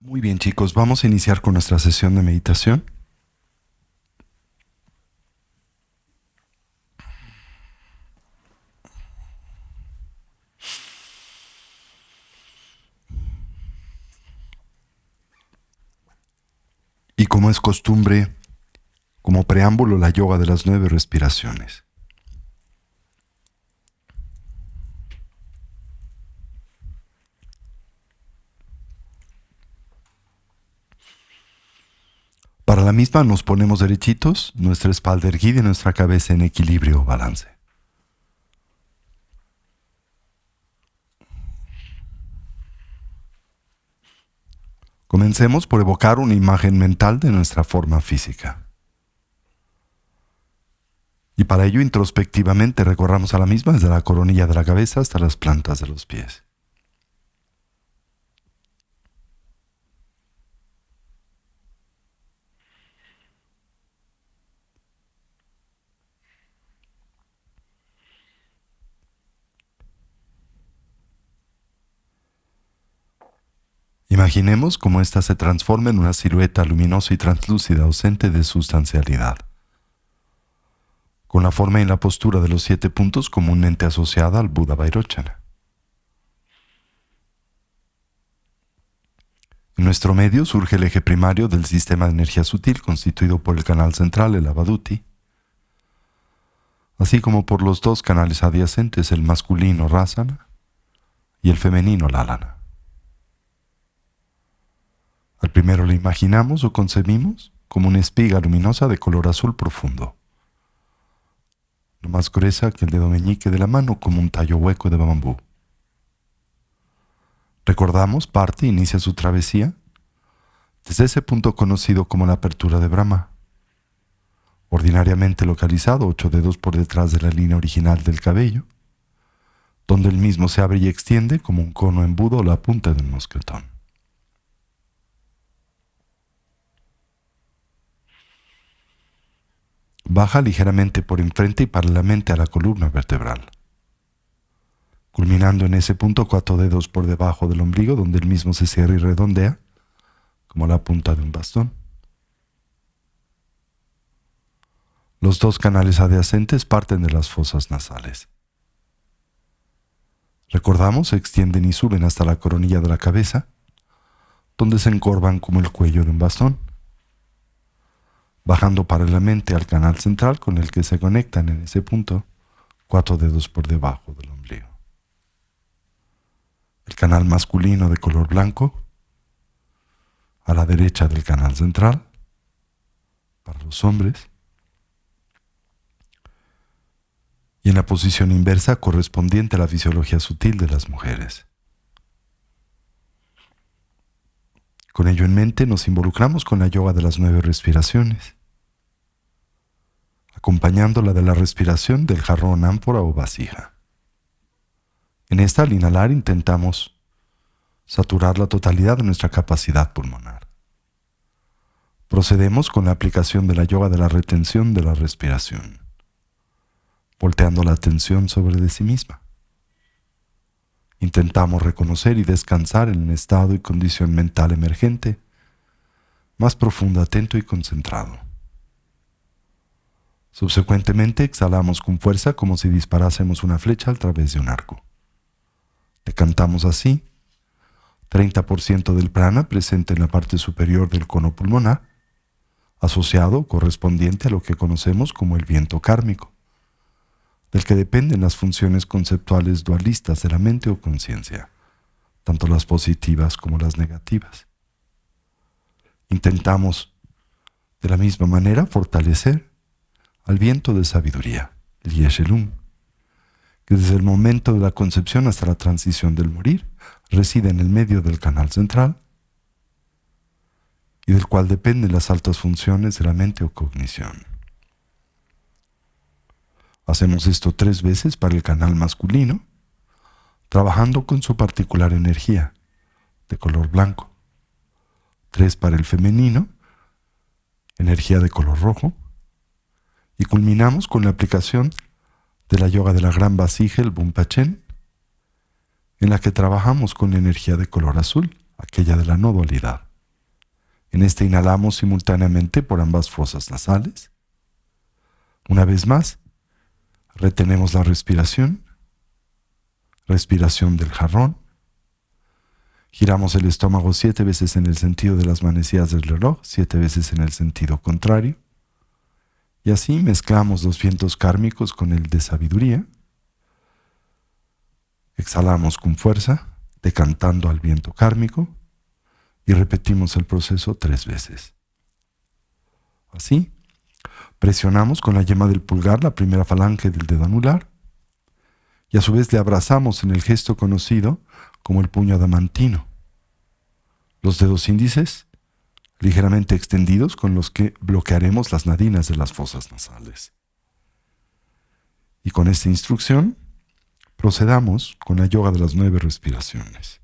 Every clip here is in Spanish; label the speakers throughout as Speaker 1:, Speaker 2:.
Speaker 1: Muy bien, chicos, vamos a iniciar con nuestra sesión de meditación. Y como es costumbre, como preámbulo, la yoga de las 9 respiraciones. Para la misma nos ponemos derechitos, nuestra espalda erguida y nuestra cabeza en equilibrio o balance. Comencemos por evocar una imagen mental de nuestra forma física. Y para ello introspectivamente recorramos a la misma desde la coronilla de la cabeza hasta las plantas de los pies. Imaginemos cómo ésta se transforma en una silueta luminosa y translúcida ausente de sustancialidad, con la forma y la postura de los 7 puntos comúnmente asociada al Buda Vairochana. En nuestro medio surge el eje primario del sistema de energía sutil constituido por el canal central, el Avaduti, así como por los 2 canales adyacentes, el masculino Rasana y el femenino Lalana. Al primero lo imaginamos o concebimos como una espiga luminosa de color azul profundo, no más gruesa que el dedo meñique de la mano, como un tallo hueco de bambú. Recordamos, parte inicia su travesía desde ese punto conocido como la apertura de Brahma, ordinariamente localizado 8 dedos por detrás de la línea original del cabello, donde el mismo se abre y extiende como un cono embudo o la punta de un mosquetón. Baja ligeramente por enfrente y paralelamente a la columna vertebral, culminando en ese punto 4 dedos por debajo del ombligo, donde el mismo se cierra y redondea como la punta de un bastón. Los 2 canales adyacentes parten de las fosas nasales. Recordamos, se extienden y suben hasta la coronilla de la cabeza, donde se encorvan como el cuello de un bastón, bajando paralelamente al canal central con el que se conectan en ese punto 4 dedos por debajo del ombligo. El canal masculino de color blanco, a la derecha del canal central, para los hombres, y en la posición inversa correspondiente a la fisiología sutil de las mujeres. Con ello en mente nos involucramos con la yoga de las 9 respiraciones, acompañándola de la respiración del jarrón, ánfora o vasija. En esta, al inhalar, intentamos saturar la totalidad de nuestra capacidad pulmonar. Procedemos con la aplicación de la yoga de la retención de la respiración, volteando la atención sobre de sí misma. Intentamos reconocer y descansar en un estado y condición mental emergente, más profundo, atento y concentrado. Subsecuentemente exhalamos con fuerza como si disparásemos una flecha a través de un arco. Decantamos así 30% del prana presente en la parte superior del cono pulmonar, asociado correspondiente a lo que conocemos como el viento kármico, del que dependen las funciones conceptuales dualistas de la mente o conciencia, tanto las positivas como las negativas. Intentamos, de la misma manera, fortalecer al viento de sabiduría, el Yeshe-Lum, que desde el momento de la concepción hasta la transición del morir reside en el medio del canal central y del cual dependen las altas funciones de la mente o cognición. Hacemos esto 3 veces para el canal masculino, trabajando con su particular energía, de color blanco. 3 para el femenino, energía de color rojo. Y culminamos con la aplicación de la yoga de la gran vasija, el Bumpachen, en la que trabajamos con la energía de color azul, aquella de la no dualidad. En este inhalamos simultáneamente por ambas fosas nasales. Una vez más, retenemos la respiración, respiración del jarrón. Giramos el estómago 7 veces en el sentido de las manecillas del reloj, 7 veces en el sentido contrario. Y así mezclamos los vientos kármicos con el de sabiduría. Exhalamos con fuerza, decantando al viento kármico, y repetimos el proceso 3 veces. Así, presionamos con la yema del pulgar la primera falange del dedo anular y a su vez le abrazamos en el gesto conocido como el puño adamantino. Los dedos índices ligeramente extendidos con los que bloquearemos las narinas de las fosas nasales. Y con esta instrucción procedamos con la yoga de las 9 respiraciones.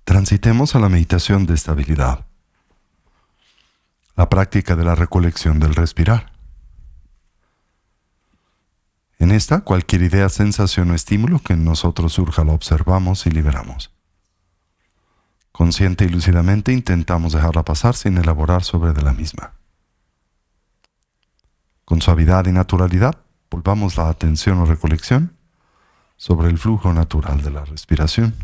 Speaker 1: Transitemos a la meditación de estabilidad, la práctica de la recolección del respirar. En esta, cualquier idea, sensación o estímulo que en nosotros surja la observamos y liberamos. Consciente y lúcidamente intentamos dejarla pasar sin elaborar sobre de la misma. Con suavidad y naturalidad, volvamos la atención o recolección sobre el flujo natural de la respiración.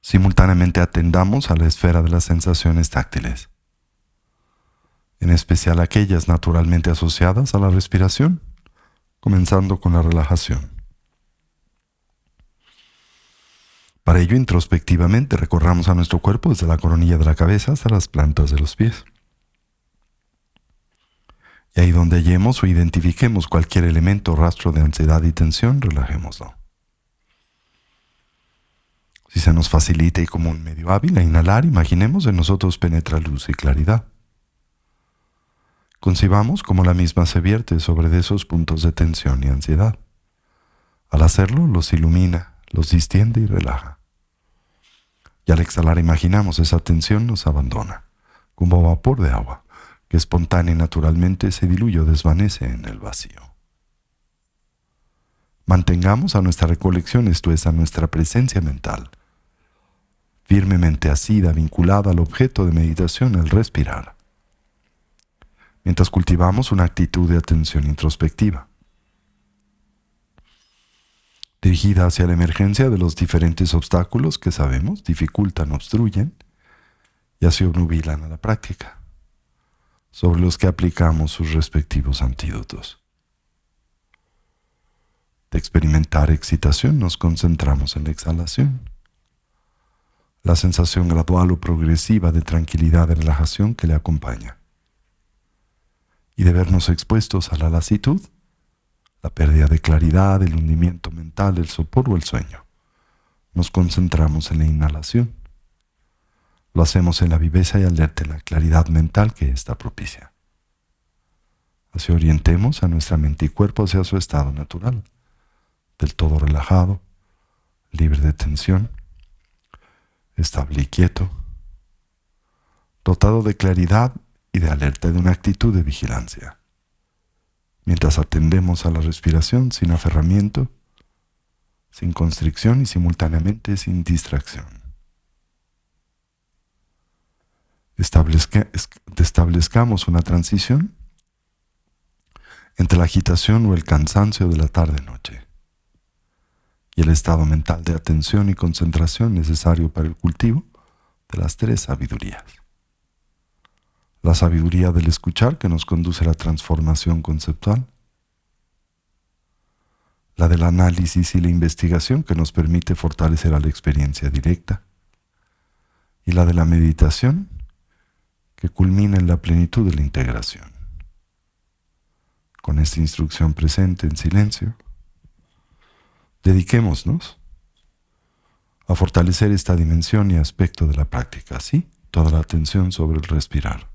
Speaker 1: Simultáneamente atendamos a la esfera de las sensaciones táctiles, en especial aquellas naturalmente asociadas a la respiración, comenzando con la relajación. Para ello, introspectivamente recorramos a nuestro cuerpo desde la coronilla de la cabeza hasta las plantas de los pies. Y ahí donde hallemos o identifiquemos cualquier elemento o rastro de ansiedad y tensión, relajémoslo. Si se nos facilita y como un medio hábil a inhalar, imaginemos en nosotros penetra luz y claridad. Concibamos cómo la misma se vierte sobre de esos puntos de tensión y ansiedad. Al hacerlo, los ilumina, los distiende y relaja. Y al exhalar, imaginamos esa tensión nos abandona, como vapor de agua, que espontánea y naturalmente se diluye o desvanece en el vacío. Mantengamos a nuestra recolección, esto es, a nuestra presencia mental, firmemente asida, vinculada al objeto de meditación, el respirar, mientras cultivamos una actitud de atención introspectiva, dirigida hacia la emergencia de los diferentes obstáculos que sabemos dificultan, obstruyen y así obnubilan a la práctica. sobre los que aplicamos sus respectivos antídotos. De experimentar excitación nos concentramos en la exhalación, la sensación gradual o progresiva de tranquilidad y relajación que le acompaña. Y de vernos expuestos a la lasitud, la pérdida de claridad, el hundimiento mental, el sopor o el sueño. Nos concentramos en la inhalación. Lo hacemos en la viveza y alerta, en la claridad mental que ésta propicia. Así orientemos a nuestra mente y cuerpo hacia su estado natural, del todo relajado, libre de tensión, estable y quieto, dotado de claridad y de alerta, de una actitud de vigilancia, mientras atendemos a la respiración sin aferramiento, sin constricción y simultáneamente sin distracción. Establezcamos una transición entre la agitación o el cansancio de la tarde-noche y el estado mental de atención y concentración necesario para el cultivo de las tres sabidurías. La sabiduría del escuchar, que nos conduce a la transformación conceptual, la del análisis y la investigación, que nos permite fortalecer a la experiencia directa, y la de la meditación, que culmina en la plenitud de la integración. Con esta instrucción presente en silencio, dediquémonos a fortalecer esta dimensión y aspecto de la práctica, así toda la atención sobre el respirar.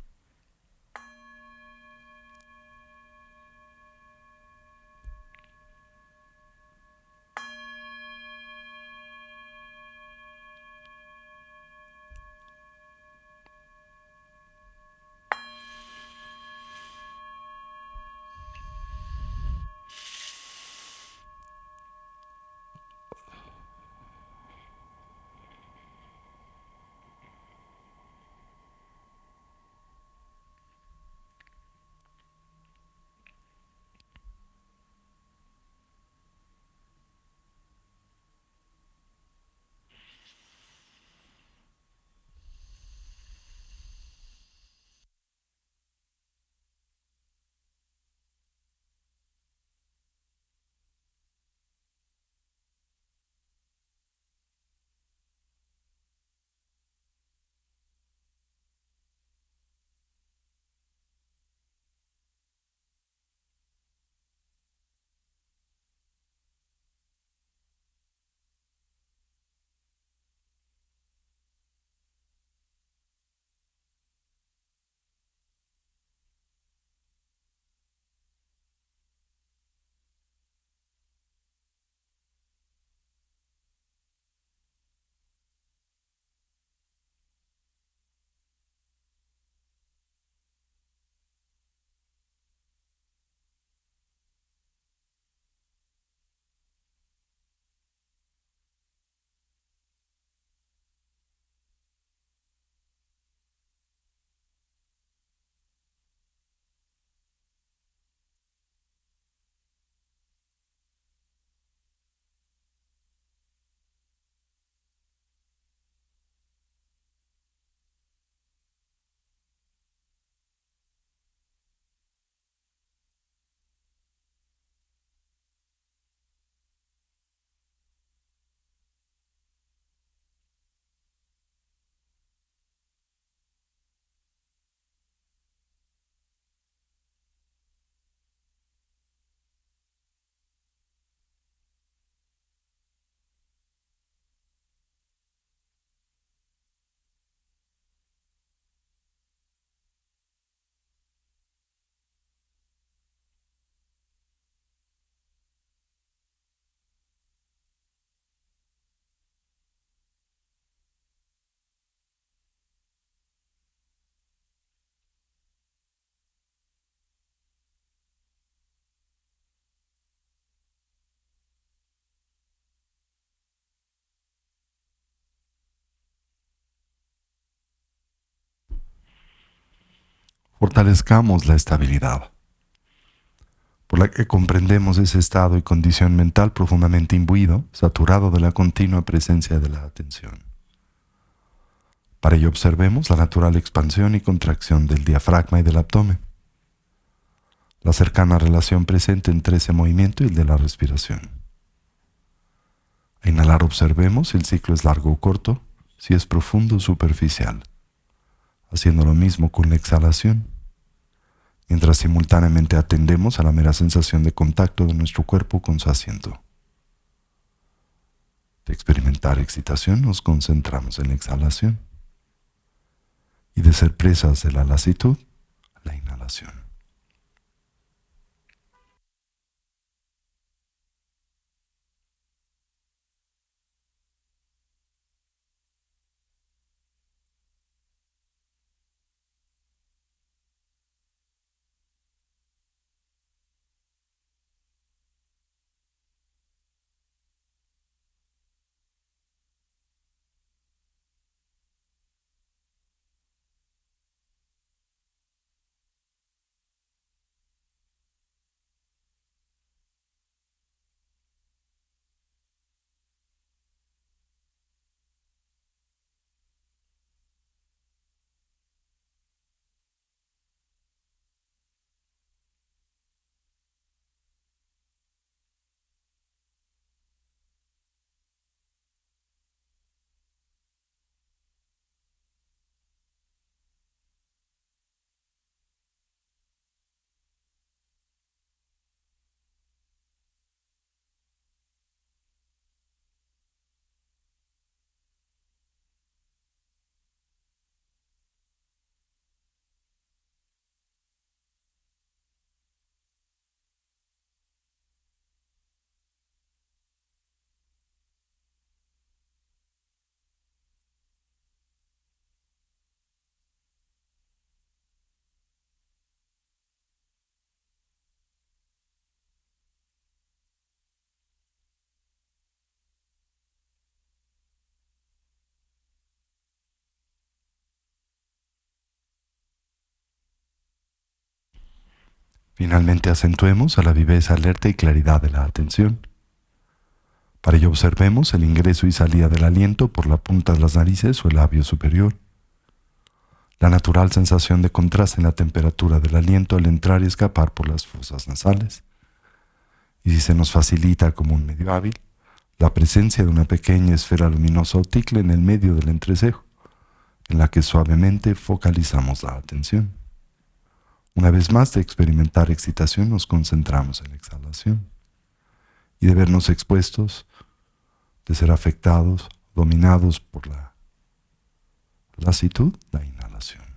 Speaker 1: Fortalezcamos la estabilidad, por la que comprendemos ese estado y condición mental profundamente imbuido, saturado de la continua presencia de la atención. Para ello observemos la natural expansión y contracción del diafragma y del abdomen, la cercana relación presente entre ese movimiento y el de la respiración. A inhalar observemos si el ciclo es largo o corto, si es profundo o superficial, haciendo lo mismo con la exhalación, mientras simultáneamente atendemos a la mera sensación de contacto de nuestro cuerpo con su asiento. De experimentar excitación nos concentramos en la exhalación y de ser presas de la lasitud, la inhalación. Finalmente acentuemos a la viveza alerta y claridad de la atención. Para ello observemos el ingreso y salida del aliento por la punta de las narices o el labio superior. La natural sensación de contraste en la temperatura del aliento al entrar y escapar por las fosas nasales. Y si se nos facilita como un medio hábil, la presencia de una pequeña esfera luminosa o ticle en el medio del entrecejo, en la que suavemente focalizamos la atención. Una vez más de experimentar excitación nos concentramos en la exhalación y de vernos expuestos, de ser afectados, dominados por la lasitud, la inhalación.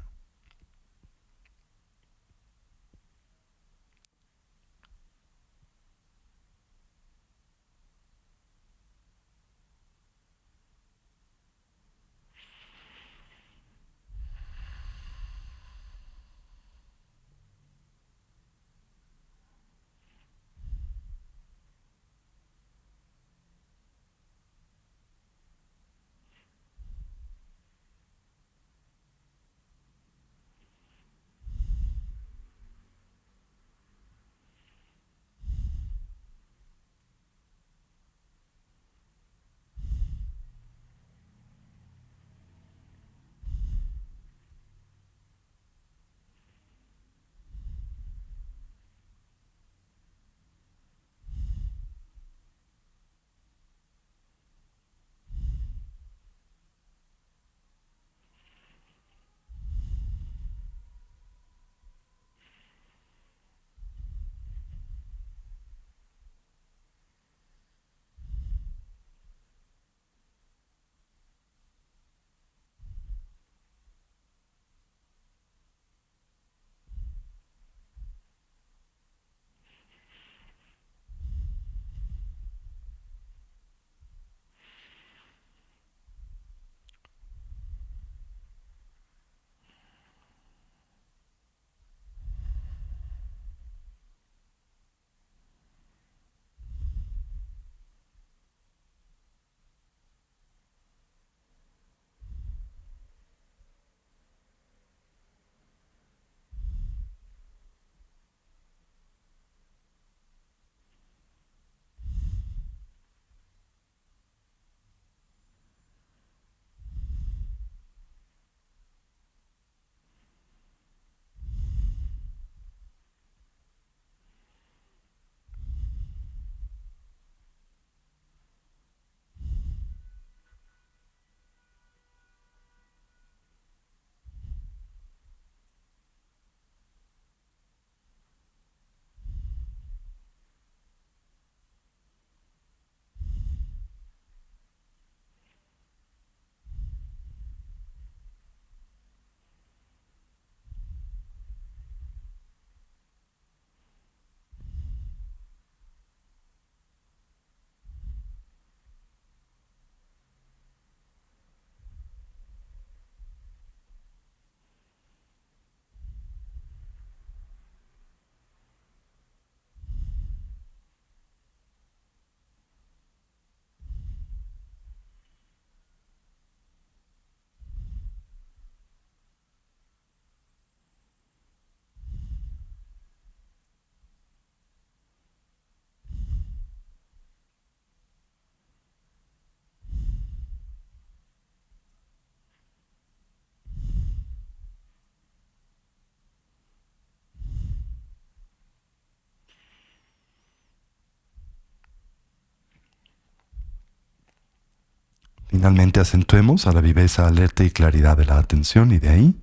Speaker 1: Finalmente acentuemos a la viveza, alerta y claridad de la atención y de ahí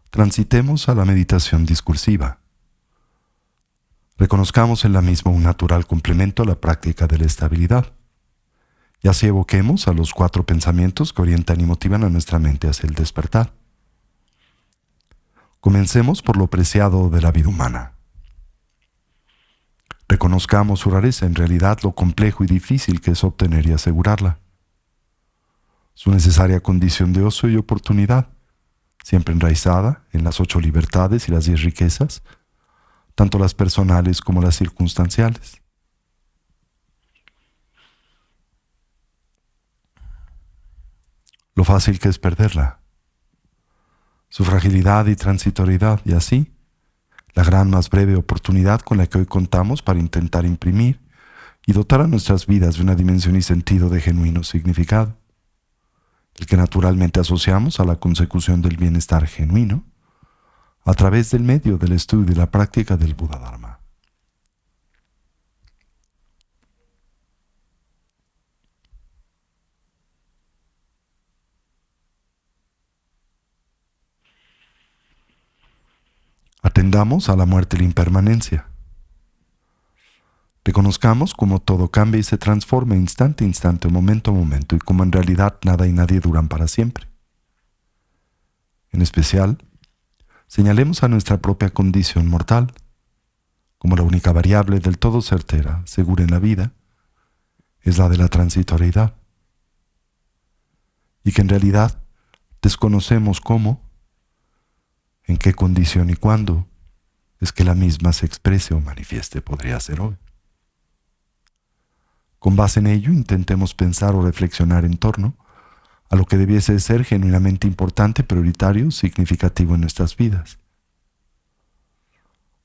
Speaker 1: transitemos a la meditación discursiva. Reconozcamos en la misma un natural complemento a la práctica de la estabilidad. Y así evoquemos a los 4 pensamientos que orientan y motivan a nuestra mente hacia el despertar. Comencemos por lo preciado de la vida humana. Reconozcamos su rareza, en realidad lo complejo y difícil que es obtener y asegurarla. Su necesaria condición de ocio y oportunidad, siempre enraizada en las 8 libertades y las 10 riquezas, tanto las personales como las circunstanciales. Lo fácil que es perderla, su fragilidad y transitoriedad, y así, la gran más breve oportunidad con la que hoy contamos para intentar imprimir y dotar a nuestras vidas de una dimensión y sentido de genuino significado, el que naturalmente asociamos a la consecución del bienestar genuino a través del medio del estudio y la práctica del Buda Dharma. Atendamos a la muerte y la impermanencia. Reconozcamos cómo todo cambia y se transforma instante a instante, momento a momento, y cómo en realidad nada y nadie duran para siempre. En especial, señalemos a nuestra propia condición mortal como la única variable del todo certera, segura en la vida, es la de la transitoriedad, y que en realidad desconocemos cómo, en qué condición y cuándo es que la misma se exprese o manifieste podría ser hoy. Con base en ello, intentemos pensar o reflexionar en torno a lo que debiese ser genuinamente importante, prioritario, significativo en nuestras vidas.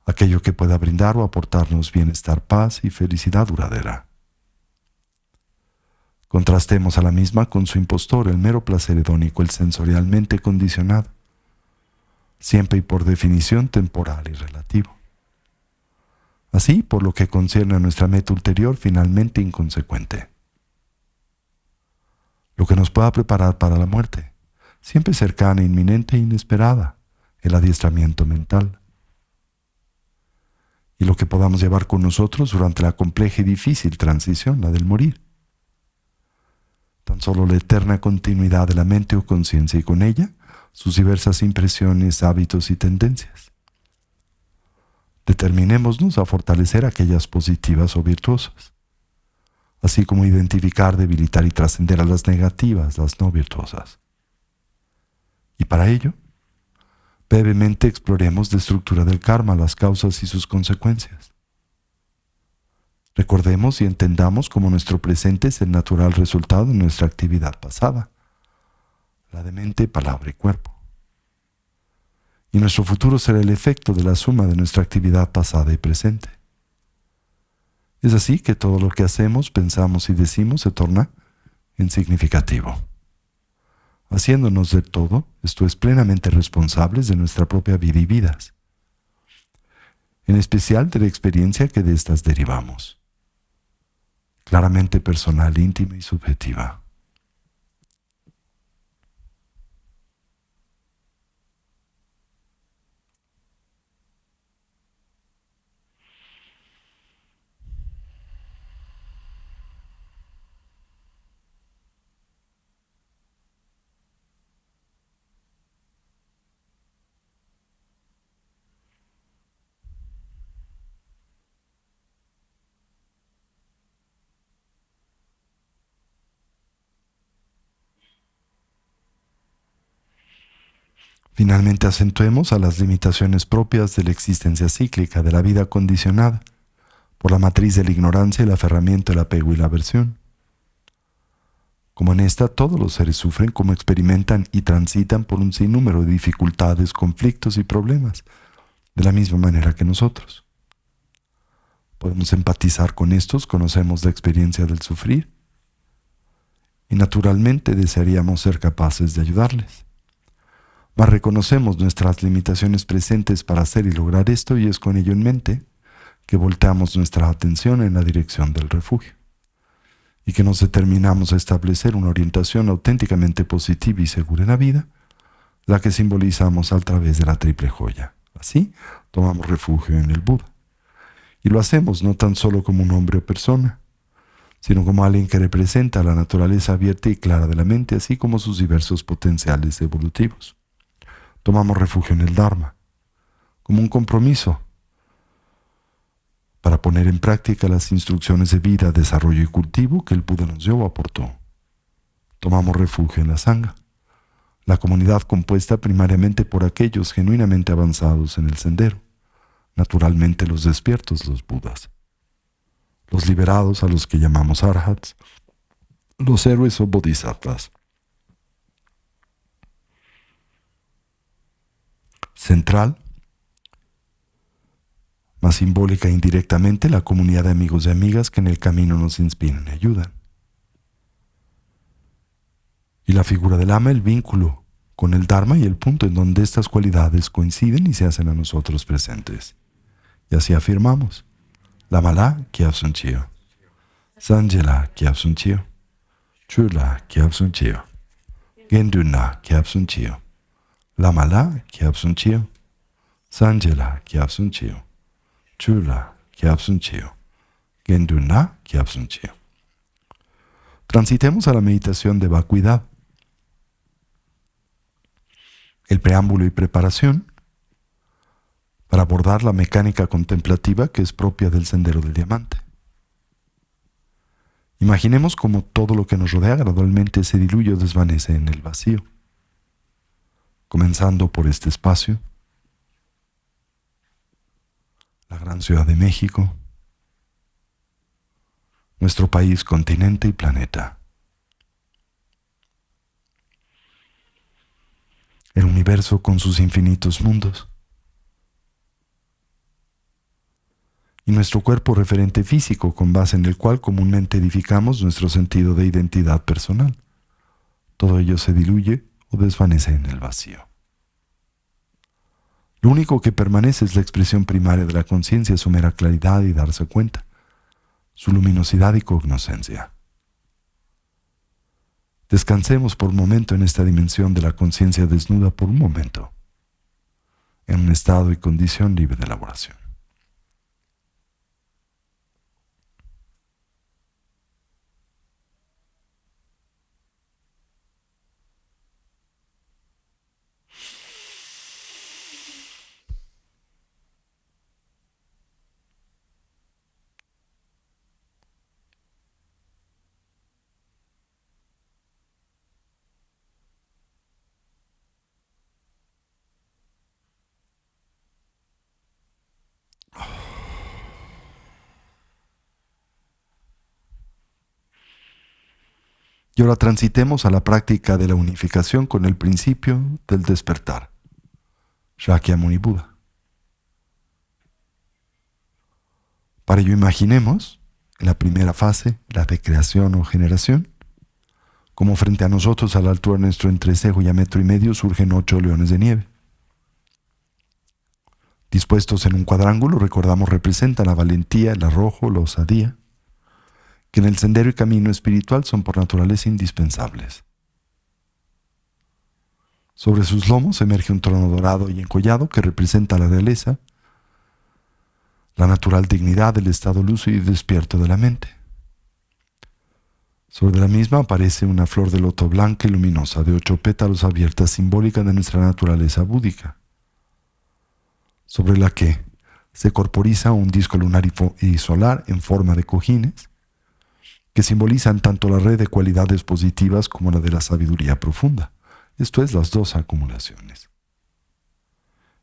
Speaker 1: Aquello que pueda brindar o aportarnos bienestar, paz y felicidad duradera. Contrastemos a la misma con su impostor, el mero placer hedónico, el sensorialmente condicionado, siempre y por definición temporal y relativo. Así, por lo que concierne a nuestra meta ulterior, finalmente inconsecuente. Lo que nos pueda preparar para la muerte, siempre cercana, inminente e inesperada, el adiestramiento mental. Y lo que podamos llevar con nosotros durante la compleja y difícil transición, la del morir. Tan solo la eterna continuidad de la mente o conciencia y con ella sus diversas impresiones, hábitos y tendencias. Determinémonos a fortalecer aquellas positivas o virtuosas, así como identificar, debilitar y trascender a las negativas, las no virtuosas. Y para ello, brevemente exploremos la estructura del karma, las causas y sus consecuencias. Recordemos y entendamos cómo nuestro presente es el natural resultado de nuestra actividad pasada, la de mente, palabra y cuerpo. Y nuestro futuro será el efecto de la suma de nuestra actividad pasada y presente. Es así que todo lo que hacemos, pensamos y decimos se torna en significativo, haciéndonos de todo, esto es, plenamente responsables de nuestra propia vida y vidas, en especial de la experiencia que de estas derivamos, claramente personal, íntima y subjetiva. Finalmente acentuemos a las limitaciones propias de la existencia cíclica, de la vida condicionada, por la matriz de la ignorancia, el aferramiento, el apego y la aversión. Como en esta todos los seres sufren, como experimentan y transitan por un sinnúmero de dificultades, conflictos y problemas, de la misma manera que nosotros. Podemos empatizar con estos, conocemos la experiencia del sufrir y naturalmente desearíamos ser capaces de ayudarles. Mas reconocemos nuestras limitaciones presentes para hacer y lograr esto, y es con ello en mente que volteamos nuestra atención en la dirección del refugio, y que nos determinamos a establecer una orientación auténticamente positiva y segura en la vida, la que simbolizamos a través de la triple joya. Así, tomamos refugio en el Buda. Y lo hacemos no tan solo como un hombre o persona, sino como alguien que representa la naturaleza abierta y clara de la mente, así como sus diversos potenciales evolutivos. Tomamos refugio en el Dharma, como un compromiso para poner en práctica las instrucciones de vida, desarrollo y cultivo que el Buda nos dio o aportó. Tomamos refugio en la Sangha, la comunidad compuesta primariamente por aquellos genuinamente avanzados en el sendero, naturalmente los despiertos, los Budas, los liberados a los que llamamos Arhats, los héroes o Bodhisattvas. Central, más simbólica e indirectamente, la comunidad de amigos y amigas que en el camino nos inspiran y ayudan. Y la figura del Ama, el vínculo con el Dharma y el punto en donde estas cualidades coinciden y se hacen a nosotros presentes. Y así afirmamos: Lamala Kyabsun Chio, Sanjela Kyabsun Chio, Chula Kyabsun Chio, Genduna Kyabsun Chio, Lamala Kyabsun Chio, Sanjela Kyabsun Chio, Chula Kyabsun Chio, Genduna Kyabsun Chio. Transitemos a la meditación de vacuidad. El preámbulo y preparación para abordar la mecánica contemplativa que es propia del Sendero del Diamante. Imaginemos cómo todo lo que nos rodea gradualmente se diluye o desvanece en el vacío, comenzando por este espacio, la gran ciudad de México, nuestro país, continente y planeta. El universo con sus infinitos mundos. Y nuestro cuerpo referente físico, con base en el cual comúnmente edificamos nuestro sentido de identidad personal. Todo ello se diluye o desvanece en el vacío. Lo único que permanece es la expresión primaria de la conciencia, su mera claridad y darse cuenta, su luminosidad y cognoscencia. Descansemos por un momento en esta dimensión de la conciencia desnuda por un momento, en un estado y condición libre de elaboración. Y ahora transitemos a la práctica de la unificación con el principio del despertar, Shakyamuni Buda. Para ello imaginemos, en la primera fase, la de creación o generación, como frente a nosotros, a la altura de nuestro entrecejo y a 1,5 metros, surgen 8 leones de nieve. Dispuestos en un cuadrángulo, recordamos, representan la valentía, el arrojo, la osadía, que en el sendero y camino espiritual son por naturaleza indispensables. Sobre sus lomos emerge un trono dorado y encollado que representa la realeza, la natural dignidad del estado lúcido y despierto de la mente. Sobre la misma aparece una flor de loto blanca y luminosa de 8 pétalos abiertas, simbólica de nuestra naturaleza búdica, sobre la que se corporiza un disco lunar y solar en forma de cojines, que simbolizan tanto la red de cualidades positivas como la de la sabiduría profunda, esto es, las dos acumulaciones.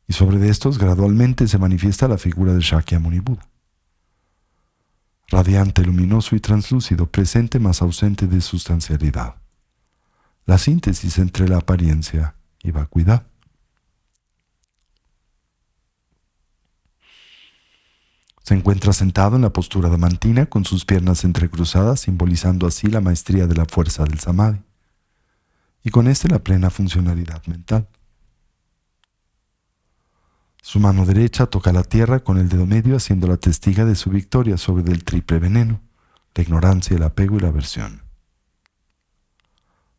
Speaker 1: Y sobre estos gradualmente se manifiesta la figura de Shakyamuni Buda, radiante, luminoso y translúcido, presente más ausente de sustancialidad, la síntesis entre la apariencia y vacuidad. Se encuentra sentado en la postura damantina con sus piernas entrecruzadas, simbolizando así la maestría de la fuerza del samadhi, y con la plena funcionalidad mental. Su mano derecha toca la tierra con el dedo medio, haciéndola testiga de su victoria sobre el triple veneno, la ignorancia, el apego y la aversión.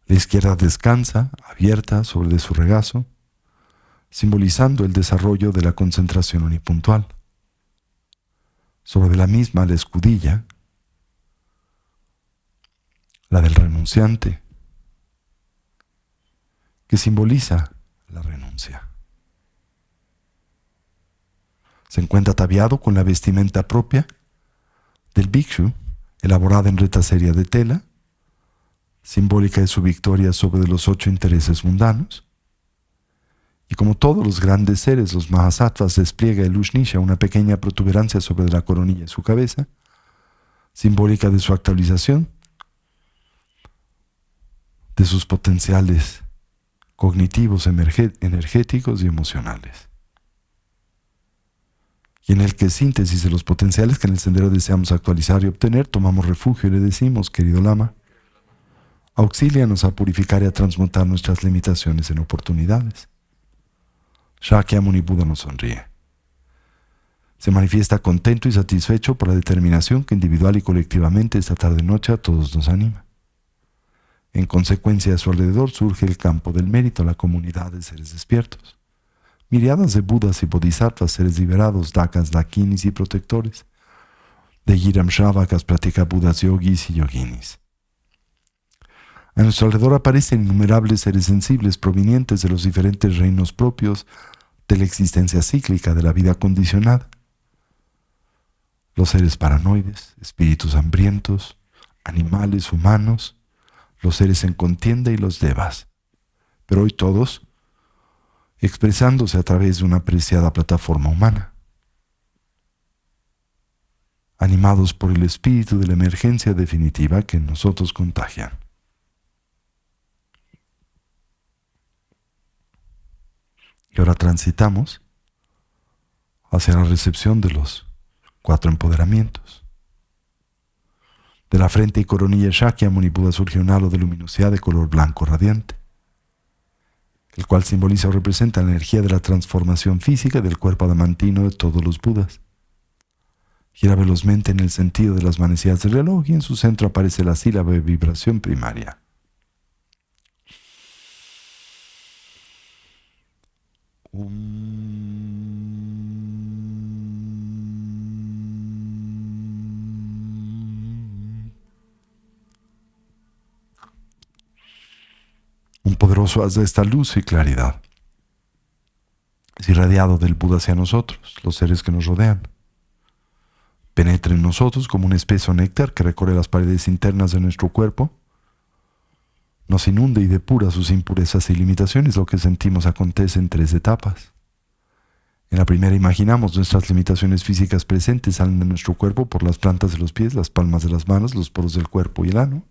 Speaker 1: La izquierda descansa, abierta sobre su regazo, simbolizando el desarrollo de la concentración unipuntual. Sobre la misma la escudilla, la del renunciante, que simboliza la renuncia. Se encuentra ataviado con la vestimenta propia del bhikshu, elaborada en retacería de tela, simbólica de su victoria sobre los 8 intereses mundanos. Y como todos los grandes seres, los Mahasattvas, despliega el Ushnisha, una pequeña protuberancia sobre la coronilla de su cabeza, simbólica de su actualización, de sus potenciales cognitivos, energéticos y emocionales. Y en el que síntesis de los potenciales que en el sendero deseamos actualizar y obtener, tomamos refugio y le decimos, querido Lama, auxílianos a purificar y a transmutar nuestras limitaciones en oportunidades. Shakyamuni Buda nos sonríe. Se manifiesta contento y satisfecho por la determinación que individual y colectivamente esta tarde-noche a todos nos anima. En consecuencia, a su alrededor surge el campo del mérito, la comunidad de seres despiertos. Miriadas de Budas y Bodhisattvas, seres liberados, dakas, dakinis y protectores. De Giram Shravakas, pratica Budas yogis y yoginis. A nuestro alrededor aparecen innumerables seres sensibles provenientes de los diferentes reinos propios de la existencia cíclica de la vida condicionada. Los seres paranoides, espíritus hambrientos, animales humanos, los seres en contienda y los devas. Pero hoy todos expresándose a través de una apreciada plataforma humana, animados por el espíritu de la emergencia definitiva que en nosotros contagian. Y ahora transitamos hacia la recepción de los 4 empoderamientos. De la frente y coronilla de Shakyamuni Buda surge un halo de luminosidad de color blanco radiante, el cual simboliza o representa la energía de la transformación física del cuerpo adamantino de todos los Budas. Gira velozmente en el sentido de las manecillas del reloj y en su centro aparece la sílaba de vibración primaria. Un poderoso haz de esta luz y claridad es irradiado del Buda hacia nosotros, los seres que nos rodean. Penetra en nosotros como un espeso néctar que recorre las paredes internas de nuestro cuerpo, nos inunda y depura sus impurezas y limitaciones. Lo que sentimos acontece en 3 etapas. En la primera imaginamos nuestras limitaciones físicas presentes salen de nuestro cuerpo por las plantas de los pies, las palmas de las manos, los poros del cuerpo y el ano,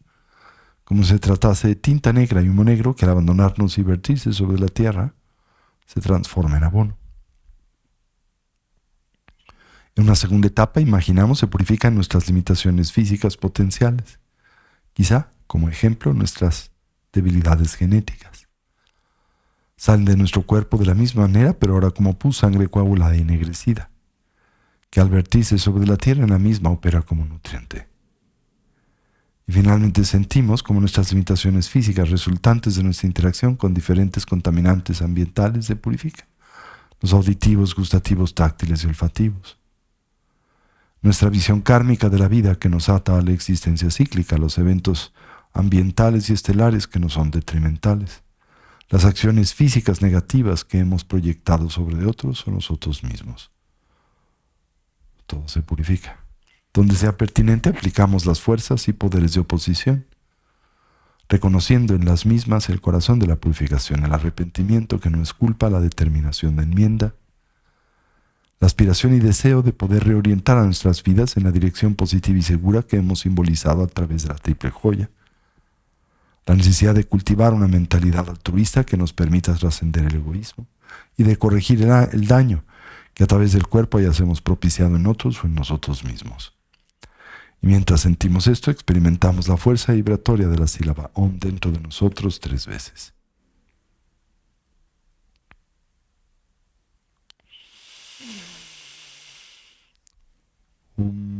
Speaker 1: como si se tratase de tinta negra y humo negro que al abandonarnos y vertirse sobre la tierra, se transforma en abono. En una segunda etapa imaginamos se purifican nuestras limitaciones físicas potenciales, quizá como ejemplo nuestras debilidades genéticas. Salen de nuestro cuerpo de la misma manera, pero ahora como pus, sangre coagulada y ennegrecida, que al vertirse sobre la tierra en la misma opera como nutriente. Y finalmente sentimos como nuestras limitaciones físicas resultantes de nuestra interacción con diferentes contaminantes ambientales se purifican, los auditivos, gustativos, táctiles y olfativos. Nuestra visión kármica de la vida que nos ata a la existencia cíclica, los eventos ambientales y estelares que nos son detrimentales, las acciones físicas negativas que hemos proyectado sobre otros o nosotros mismos. Todo se purifica. Donde sea pertinente aplicamos las fuerzas y poderes de oposición, reconociendo en las mismas el corazón de la purificación, el arrepentimiento que no es culpa, la determinación de enmienda, la aspiración y deseo de poder reorientar a nuestras vidas en la dirección positiva y segura que hemos simbolizado a través de la triple joya, la necesidad de cultivar una mentalidad altruista que nos permita trascender el egoísmo y de corregir el daño que a través del cuerpo hayamos propiciado en otros o en nosotros mismos. Y mientras sentimos esto, experimentamos la fuerza vibratoria de la sílaba Om dentro de nosotros 3 veces. Om.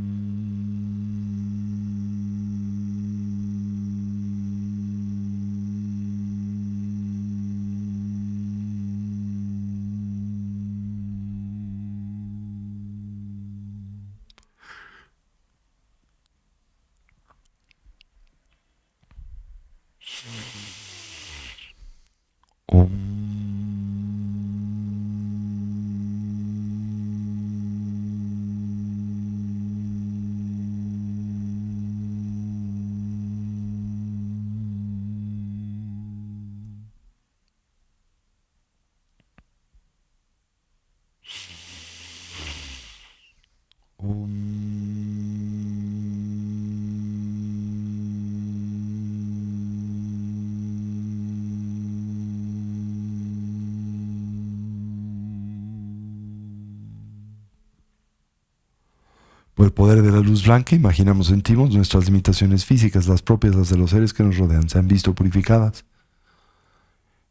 Speaker 1: Por el poder de la luz blanca, imaginamos, sentimos nuestras limitaciones físicas, las propias, las de los seres que nos rodean, se han visto purificadas.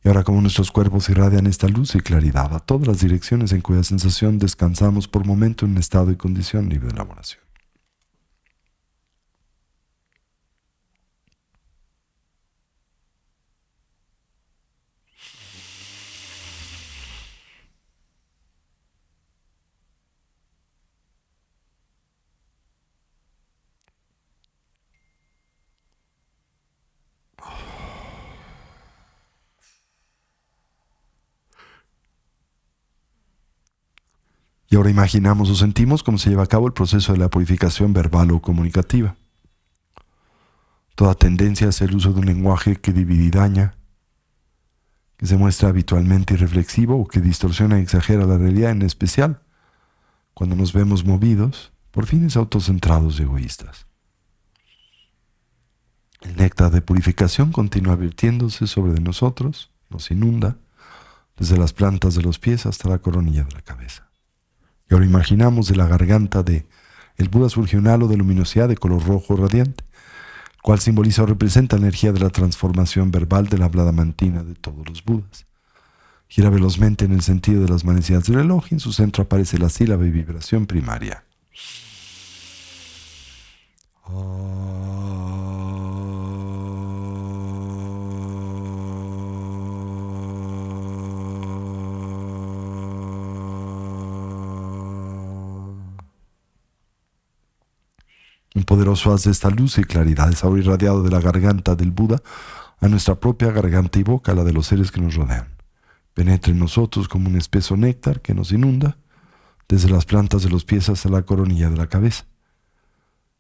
Speaker 1: Y ahora, como nuestros cuerpos irradian esta luz y claridad a todas las direcciones en cuya sensación descansamos por momento en un estado y condición libre de elaboración. Y ahora imaginamos o sentimos cómo se lleva a cabo el proceso de la purificación verbal o comunicativa. Toda tendencia hacia el uso de un lenguaje que divide y daña, que se muestra habitualmente irreflexivo o que distorsiona y exagera la realidad, en especial cuando nos vemos movidos por fines autocentrados y egoístas. El néctar de purificación continúa vertiéndose sobre de nosotros, nos inunda, desde las plantas de los pies hasta la coronilla de la cabeza. Y ahora imaginamos de la garganta de el Buda surge un halo de luminosidad de color rojo radiante, el cual simboliza o representa la energía de la transformación verbal de la hablada mantina de todos los Budas. Gira velozmente en el sentido de las manecillas del reloj y en su centro aparece la sílaba y vibración primaria. Un poderoso haz de esta luz y claridad es ahora irradiado de la garganta del Buda a nuestra propia garganta y boca, a la de los seres que nos rodean. Penetra en nosotros como un espeso néctar que nos inunda, desde las plantas de los pies hasta la coronilla de la cabeza.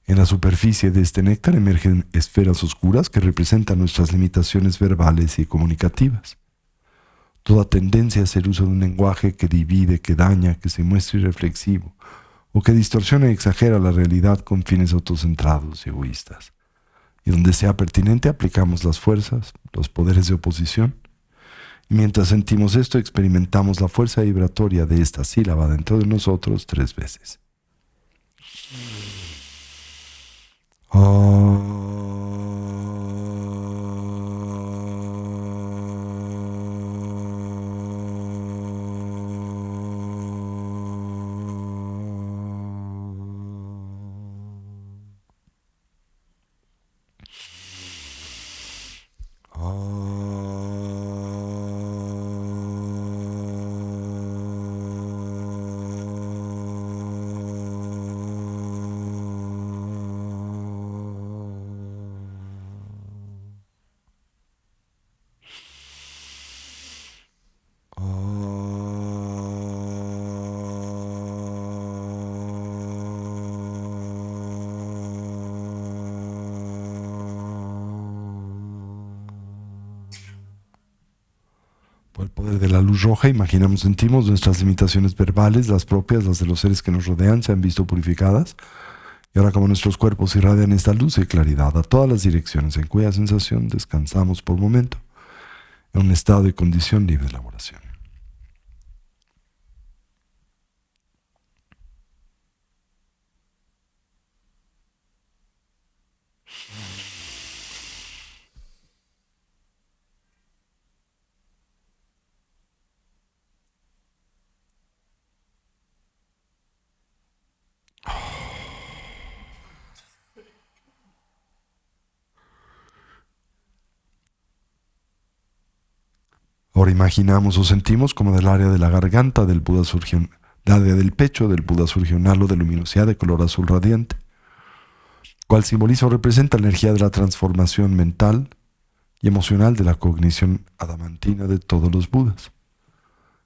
Speaker 1: En la superficie de este néctar emergen esferas oscuras que representan nuestras limitaciones verbales y comunicativas. Toda tendencia hacia el uso de un lenguaje que divide, que daña, que se muestra irreflexivo, o que distorsiona y exagera la realidad con fines autocentrados y egoístas. Y donde sea pertinente aplicamos las fuerzas, los poderes de oposición. Y mientras sentimos esto, experimentamos la fuerza vibratoria de esta sílaba dentro de nosotros 3 veces. Por el poder de la luz roja, imaginamos, sentimos nuestras limitaciones verbales, las propias, las de los seres que nos rodean, se han visto purificadas. Y ahora, como nuestros cuerpos irradian esta luz y claridad a todas las direcciones en cuya sensación descansamos por momento, en un estado y condición libre de elaboración. Ahora imaginamos o sentimos como del área de la garganta del Buda surge del área del pecho del Buda surge un halo de luminosidad de color azul radiante, cual simboliza o representa la energía de la transformación mental y emocional de la cognición adamantina de todos los Budas.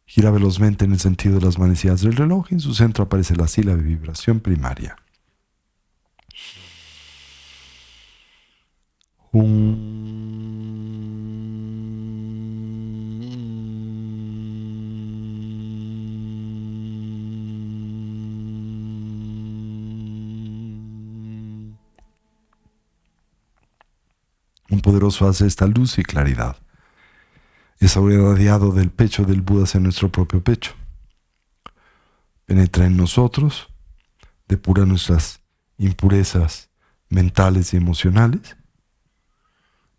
Speaker 1: Gira velozmente en el sentido de las manecillas del reloj y en su centro aparece la sílaba de vibración primaria. Un poderoso haz de esta luz y claridad es ahora irradiado del pecho del Buda hacia nuestro propio pecho. Penetra en nosotros, depura nuestras impurezas mentales y emocionales.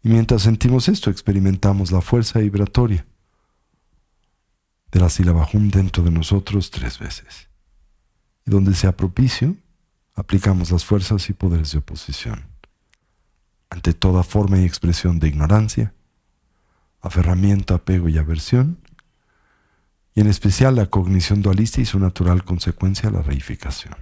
Speaker 1: Y mientras sentimos esto, experimentamos la fuerza vibratoria de la sílaba Hum dentro de nosotros 3 veces. Y donde sea propicio, aplicamos las fuerzas y poderes de oposición ante toda forma y expresión de ignorancia, aferramiento, apego y aversión, y en especial la cognición dualista y su natural consecuencia, la reificación.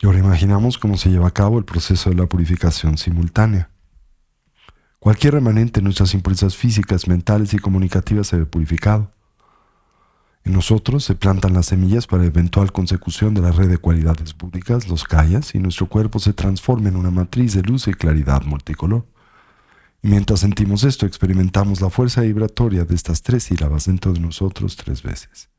Speaker 1: Y ahora imaginamos cómo se lleva a cabo el proceso de la purificación simultánea. Cualquier remanente en nuestras impurezas físicas, mentales y comunicativas se ve purificado. En nosotros se plantan las semillas para eventual consecución de la red de cualidades públicas, los kayas, y nuestro cuerpo se transforma en una matriz de luz y claridad multicolor. Y mientras sentimos esto, experimentamos la fuerza vibratoria de estas 3 sílabas dentro de nosotros 3 veces.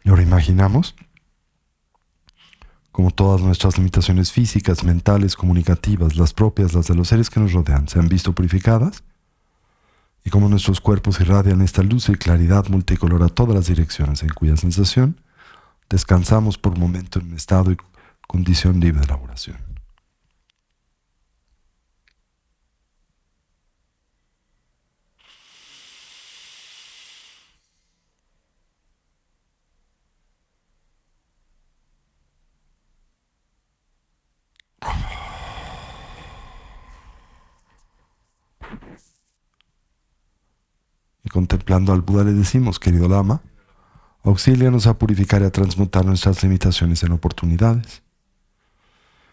Speaker 1: Y ahora imaginamos como todas nuestras limitaciones físicas, mentales, comunicativas, las propias, las de los seres que nos rodean, se han visto purificadas, y como nuestros cuerpos irradian esta luz y claridad multicolor a todas las direcciones, en cuya sensación descansamos por un momento en un estado y condición libre de elaboración. Y contemplando al Buda le decimos: querido Lama, auxílianos a purificar y a transmutar nuestras limitaciones en oportunidades.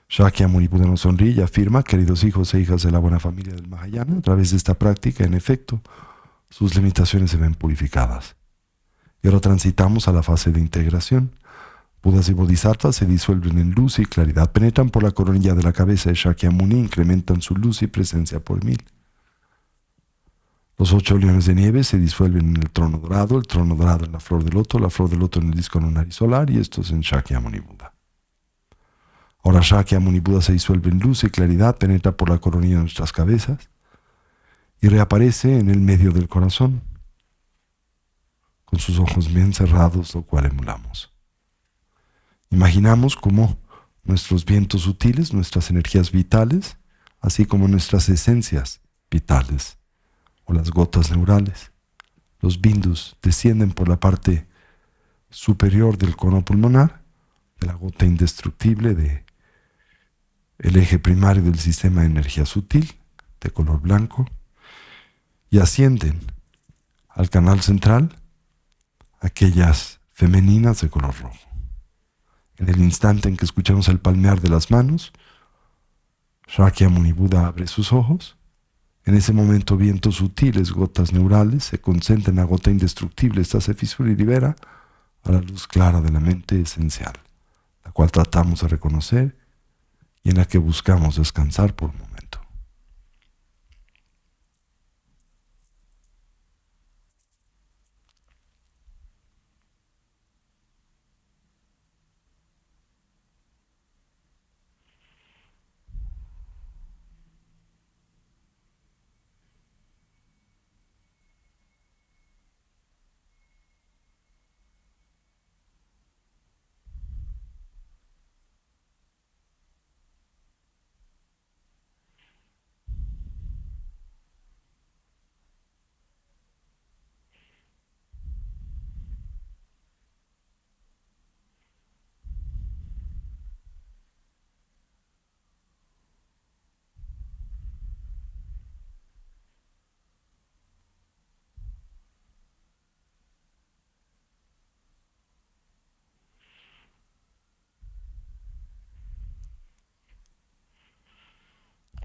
Speaker 1: Shakyamuni Buda nos sonríe y afirma: queridos hijos e hijas de la buena familia del Mahayana, a través de esta práctica, en efecto, sus limitaciones se ven purificadas. Y ahora transitamos a la fase de integración. Budas y Bodhisattvas se disuelven en luz y claridad, penetran por la coronilla de la cabeza de Shakyamuni, incrementan su luz y presencia por 1000. Los 8 leones de nieve se disuelven en el trono dorado en la flor de loto en el disco lunar y solar, y esto es en Shakyamuni Buda. Ahora Shakyamuni Buda se disuelve en luz y claridad, penetra por la coronilla de nuestras cabezas y reaparece en el medio del corazón, con sus ojos bien cerrados, lo cual emulamos. Imaginamos cómo nuestros vientos sutiles, nuestras energías vitales, así como nuestras esencias vitales, o las gotas neurales, los bindus, descienden por la parte superior del cono pulmonar, de la gota indestructible, de el eje primario del sistema de energía sutil, de color blanco, y ascienden al canal central, aquellas femeninas de color rojo. En el instante en que escuchamos el palmear de las manos, Shakyamuni Buda abre sus ojos. En ese momento, vientos sutiles, gotas neurales, se concentran en la gota indestructible. Esta se fisura y libera a la luz clara de la mente esencial, la cual tratamos de reconocer y en la que buscamos descansar por un momento.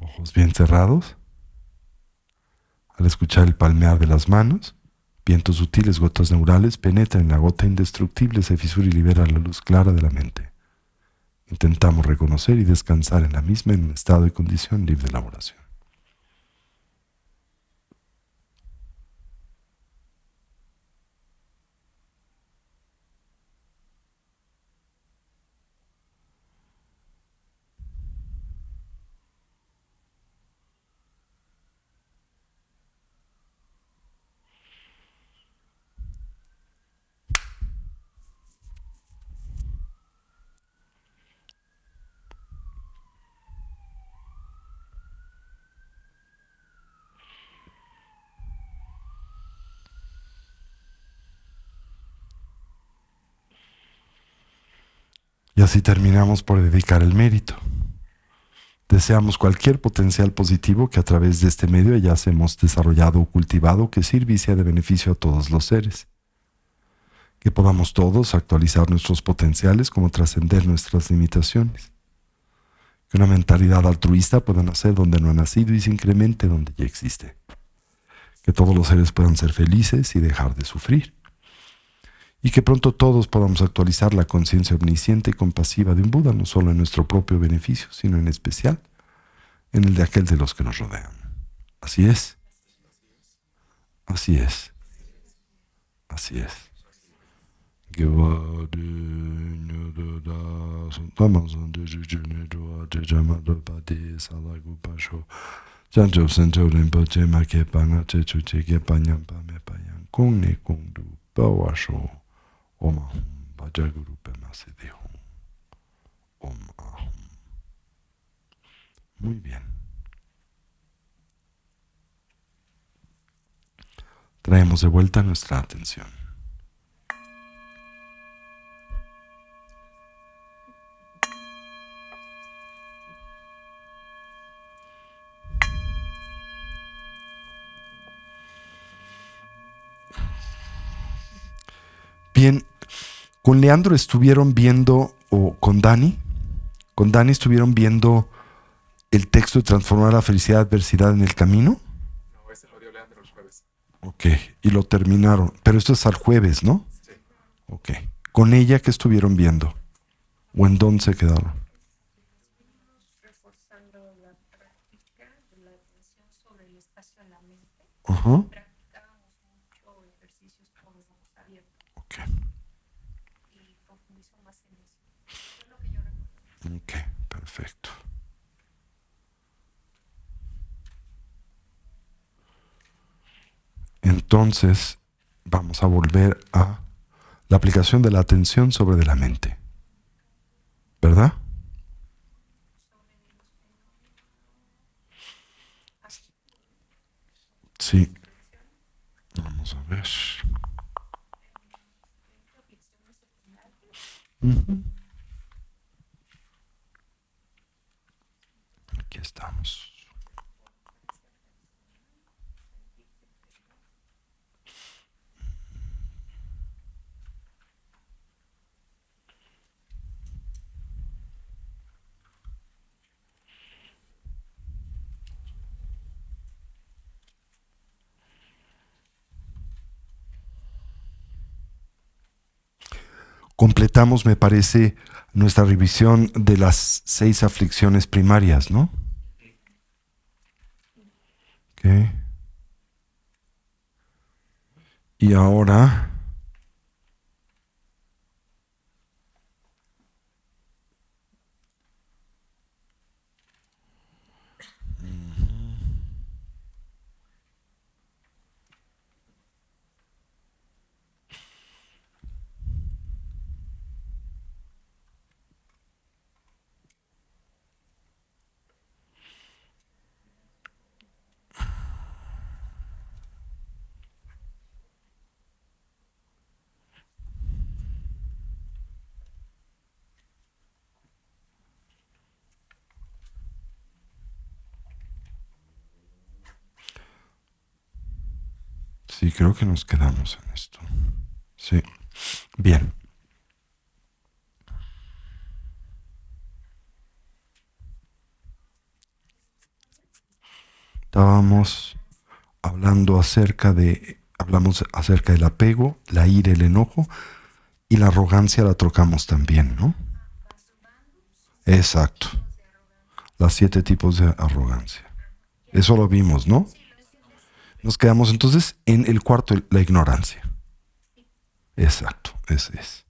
Speaker 1: Ojos bien cerrados. Al escuchar el palmear de las manos, vientos sutiles, gotas neurales, penetran en la gota indestructible, se fisura y libera la luz clara de la mente. Intentamos reconocer y descansar en la misma en un estado y condición libre de elaboración. Y así terminamos por dedicar el mérito. Deseamos cualquier potencial positivo que a través de este medio ya hemos desarrollado o cultivado, que sirva y sea de beneficio a todos los seres. Que podamos todos actualizar nuestros potenciales como trascender nuestras limitaciones. Que una mentalidad altruista pueda nacer donde no ha nacido y se incremente donde ya existe. Que todos los seres puedan ser felices y dejar de sufrir. Y que pronto todos podamos actualizar la conciencia omnisciente y compasiva de un Buda, no solo en nuestro propio beneficio, sino en especial en el de aquel de los que nos rodean. Así es. Así es. Así es. Muy bien. Traemos de vuelta nuestra atención. Bien, con Leandro estuvieron viendo, o con Dani estuvieron viendo el texto de Transformar la felicidad adversidad en el camino.
Speaker 2: No, ese lo dio Leandro el jueves.
Speaker 1: Ok, y lo terminaron. Pero esto es al jueves, ¿no?
Speaker 2: Sí.
Speaker 1: Ok. ¿Con ella qué estuvieron viendo? ¿O en dónde se quedaron?
Speaker 3: Reforzando la práctica de la atención sobre el espacio en la mente.
Speaker 1: Ajá.
Speaker 3: Practicábamos mucho ejercicios con los ojos abiertos.
Speaker 1: Ok.
Speaker 3: Y profundizó más en eso. Es lo que yo recuerdo.
Speaker 1: Ok, perfecto. Entonces, vamos a volver a la aplicación de la atención sobre de la mente. ¿Verdad? Sí. Vamos a ver. Uh-huh. Aquí estamos. Completamos, me parece, nuestra revisión de las 6 aflicciones primarias, ¿no? Okay. Y ahora sí, creo que nos quedamos en esto. Sí. Bien. Estábamos hablamos acerca del apego, la ira, el enojo y la arrogancia la trocamos también, ¿no? Exacto. Las 7 tipos de arrogancia. Eso lo vimos, ¿no? Nos quedamos entonces en el cuarto, la ignorancia. Exacto, ese es.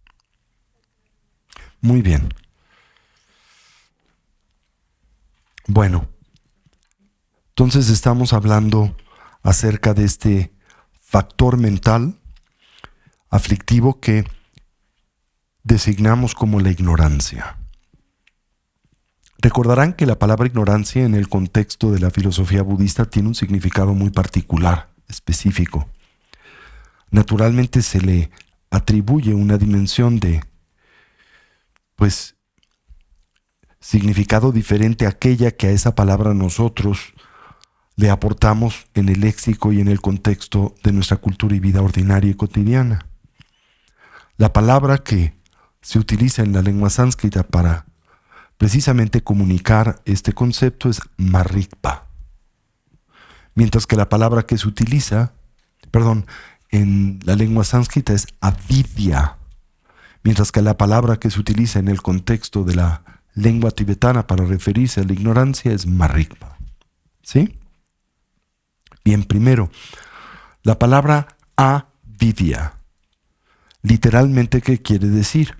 Speaker 1: Muy bien. Bueno, entonces estamos hablando acerca de este factor mental aflictivo que designamos como la ignorancia. Recordarán que la palabra ignorancia en el contexto de la filosofía budista tiene un significado muy particular, específico. Naturalmente se le atribuye una dimensión de, significado diferente a aquella que a esa palabra nosotros le aportamos en el léxico y en el contexto de nuestra cultura y vida ordinaria y cotidiana. La palabra que se utiliza en la lengua sánscrita para precisamente comunicar este concepto es marrikpa, mientras que la palabra que se utiliza, en la lengua sánscrita es avidya, mientras que la palabra que se utiliza en el contexto de la lengua tibetana para referirse a la ignorancia es marrikpa. ¿Sí? Bien, primero, la palabra avidya Literalmente, ¿qué quiere decir?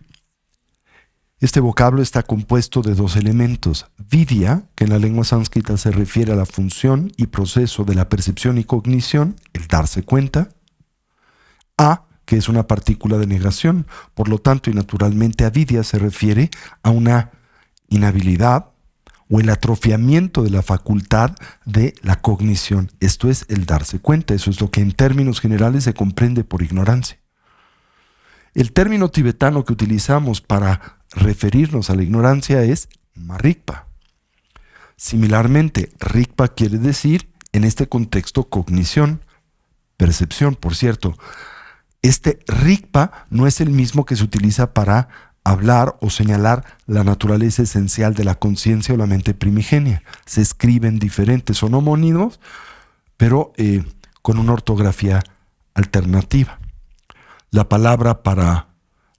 Speaker 1: Este vocablo está compuesto de dos elementos. Vidya, que en la lengua sánscrita se refiere a la función y proceso de la percepción y cognición, el darse cuenta. A, que es una partícula de negación. Por lo tanto, y naturalmente, avidya se refiere a una inhabilidad o el atrofiamiento de la facultad de la cognición. Esto es el darse cuenta. Eso es lo que en términos generales se comprende por ignorancia. El término tibetano que utilizamos para referirnos a la ignorancia es marikpa. Similarmente, rikpa quiere decir, en este contexto, cognición, percepción. Por cierto, este rikpa no es el mismo que se utiliza para hablar o señalar la naturaleza esencial de la conciencia o la mente primigenia. Se escriben diferentes, son homónimos, pero con una ortografía alternativa. La palabra para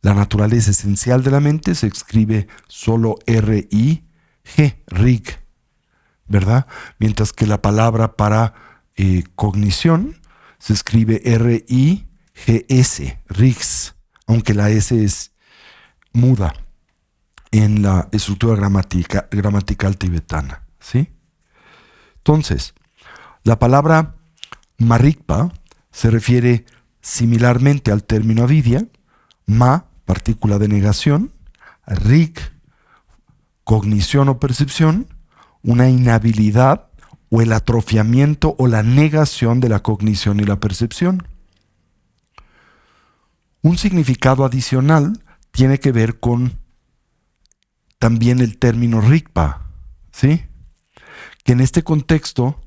Speaker 1: la naturaleza esencial de la mente se escribe solo R-I-G, rig, ¿verdad? Mientras que la palabra para cognición se escribe R-I-G-S, rigs, aunque la S es muda en la estructura gramatical tibetana, ¿sí? Entonces, la palabra marikpa se refiere similarmente al término avidya, ma, partícula de negación, rig, cognición o percepción, una inhabilidad o el atrofiamiento o la negación de la cognición y la percepción. Un significado adicional tiene que ver con también el término rikpa, ¿sí? Que en este contexto,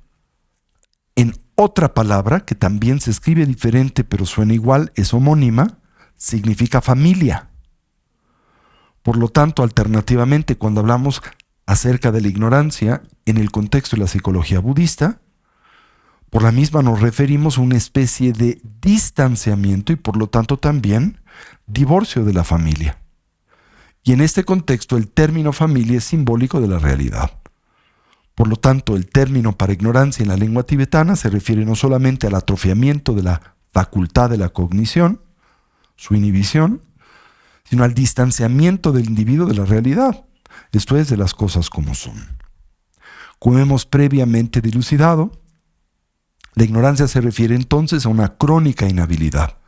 Speaker 1: en otra palabra que también se escribe diferente pero suena igual, es homónima, significa familia. Por lo tanto, alternativamente, cuando hablamos acerca de la ignorancia en el contexto de la psicología budista, por la misma nos referimos a una especie de distanciamiento y por lo tanto también divorcio de la familia. Y en este contexto el término familia es simbólico de la realidad. Por lo tanto, el término para ignorancia en la lengua tibetana se refiere no solamente al atrofiamiento de la facultad de la cognición, su inhibición, sino al distanciamiento del individuo de la realidad, esto es, de las cosas como son. Como hemos previamente dilucidado, la ignorancia se refiere entonces a una crónica inhabilidad.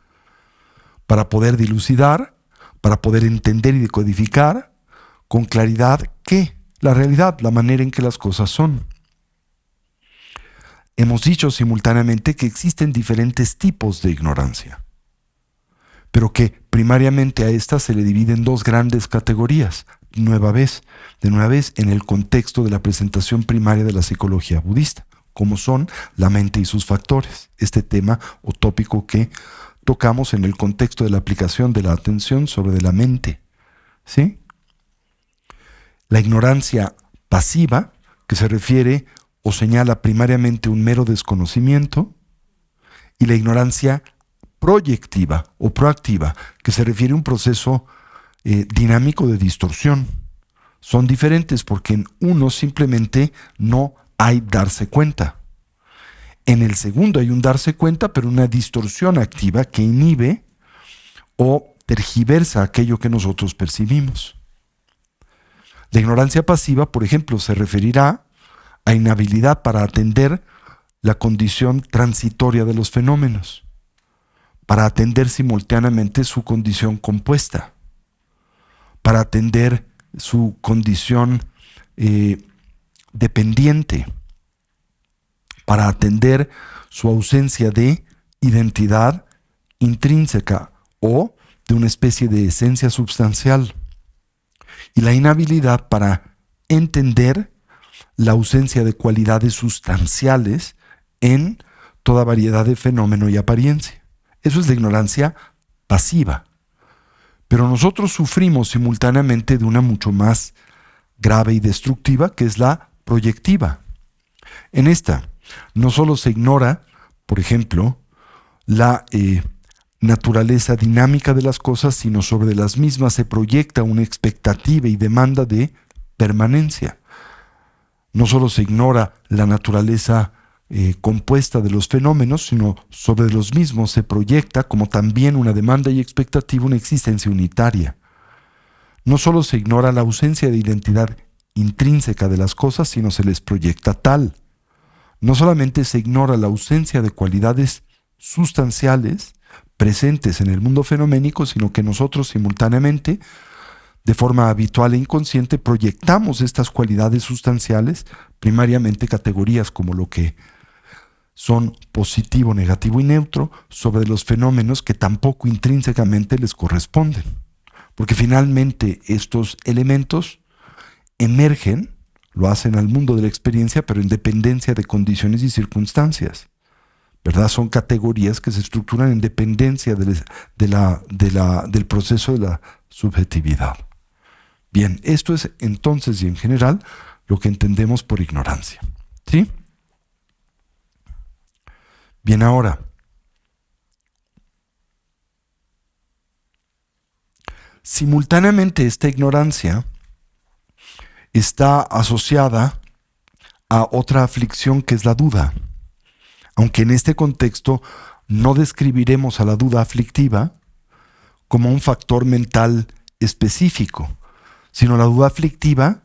Speaker 1: Para poder dilucidar, para poder entender y decodificar con claridad ¿qué? La realidad, la manera en que las cosas son. Hemos dicho simultáneamente que existen diferentes tipos de ignorancia, pero que primariamente a esta se le dividen dos grandes categorías, de nueva vez en el contexto de la presentación primaria de la psicología budista, como son la mente y sus factores, este tema o tópico que tocamos en el contexto de la aplicación de la atención sobre la mente, ¿sí? La ignorancia pasiva, que se refiere o señala primariamente un mero desconocimiento, y la ignorancia proyectiva o proactiva, que se refiere a un proceso dinámico de distorsión. Son diferentes porque en uno simplemente no hay darse cuenta. En el segundo hay un darse cuenta, pero una distorsión activa que inhibe o tergiversa aquello que nosotros percibimos. La ignorancia pasiva, por ejemplo, se referirá a inhabilidad para atender la condición transitoria de los fenómenos, para atender simultáneamente su condición compuesta, para atender su condición dependiente, para atender su ausencia de identidad intrínseca o de una especie de esencia substancial, y la inhabilidad para entender la ausencia de cualidades sustanciales en toda variedad de fenómeno y apariencia. Eso es la ignorancia pasiva. Pero nosotros sufrimos simultáneamente de una mucho más grave y destructiva, que es la proyectiva. En esta, no solo se ignora, por ejemplo, la naturaleza dinámica de las cosas, sino sobre las mismas se proyecta una expectativa y demanda de permanencia. No solo se ignora la naturaleza compuesta de los fenómenos, sino sobre los mismos se proyecta como también una demanda y expectativa, una existencia unitaria. No solo se ignora la ausencia de identidad intrínseca de las cosas, sino se les proyecta tal. No solamente se ignora la ausencia de cualidades sustanciales presentes en el mundo fenoménico, sino que nosotros simultáneamente, de forma habitual e inconsciente, proyectamos estas cualidades sustanciales, primariamente categorías como lo que son positivo, negativo y neutro, sobre los fenómenos que tampoco intrínsecamente les corresponden. Porque finalmente estos elementos emergen, lo hacen al mundo de la experiencia, pero en dependencia de condiciones y circunstancias. ¿Verdad? Son categorías que se estructuran en dependencia del proceso de la subjetividad. Bien, esto es entonces y en general lo que entendemos por ignorancia. ¿Sí? Bien, ahora, simultáneamente esta ignorancia está asociada a otra aflicción que es la duda. Aunque en este contexto no describiremos a la duda aflictiva como un factor mental específico, sino la duda aflictiva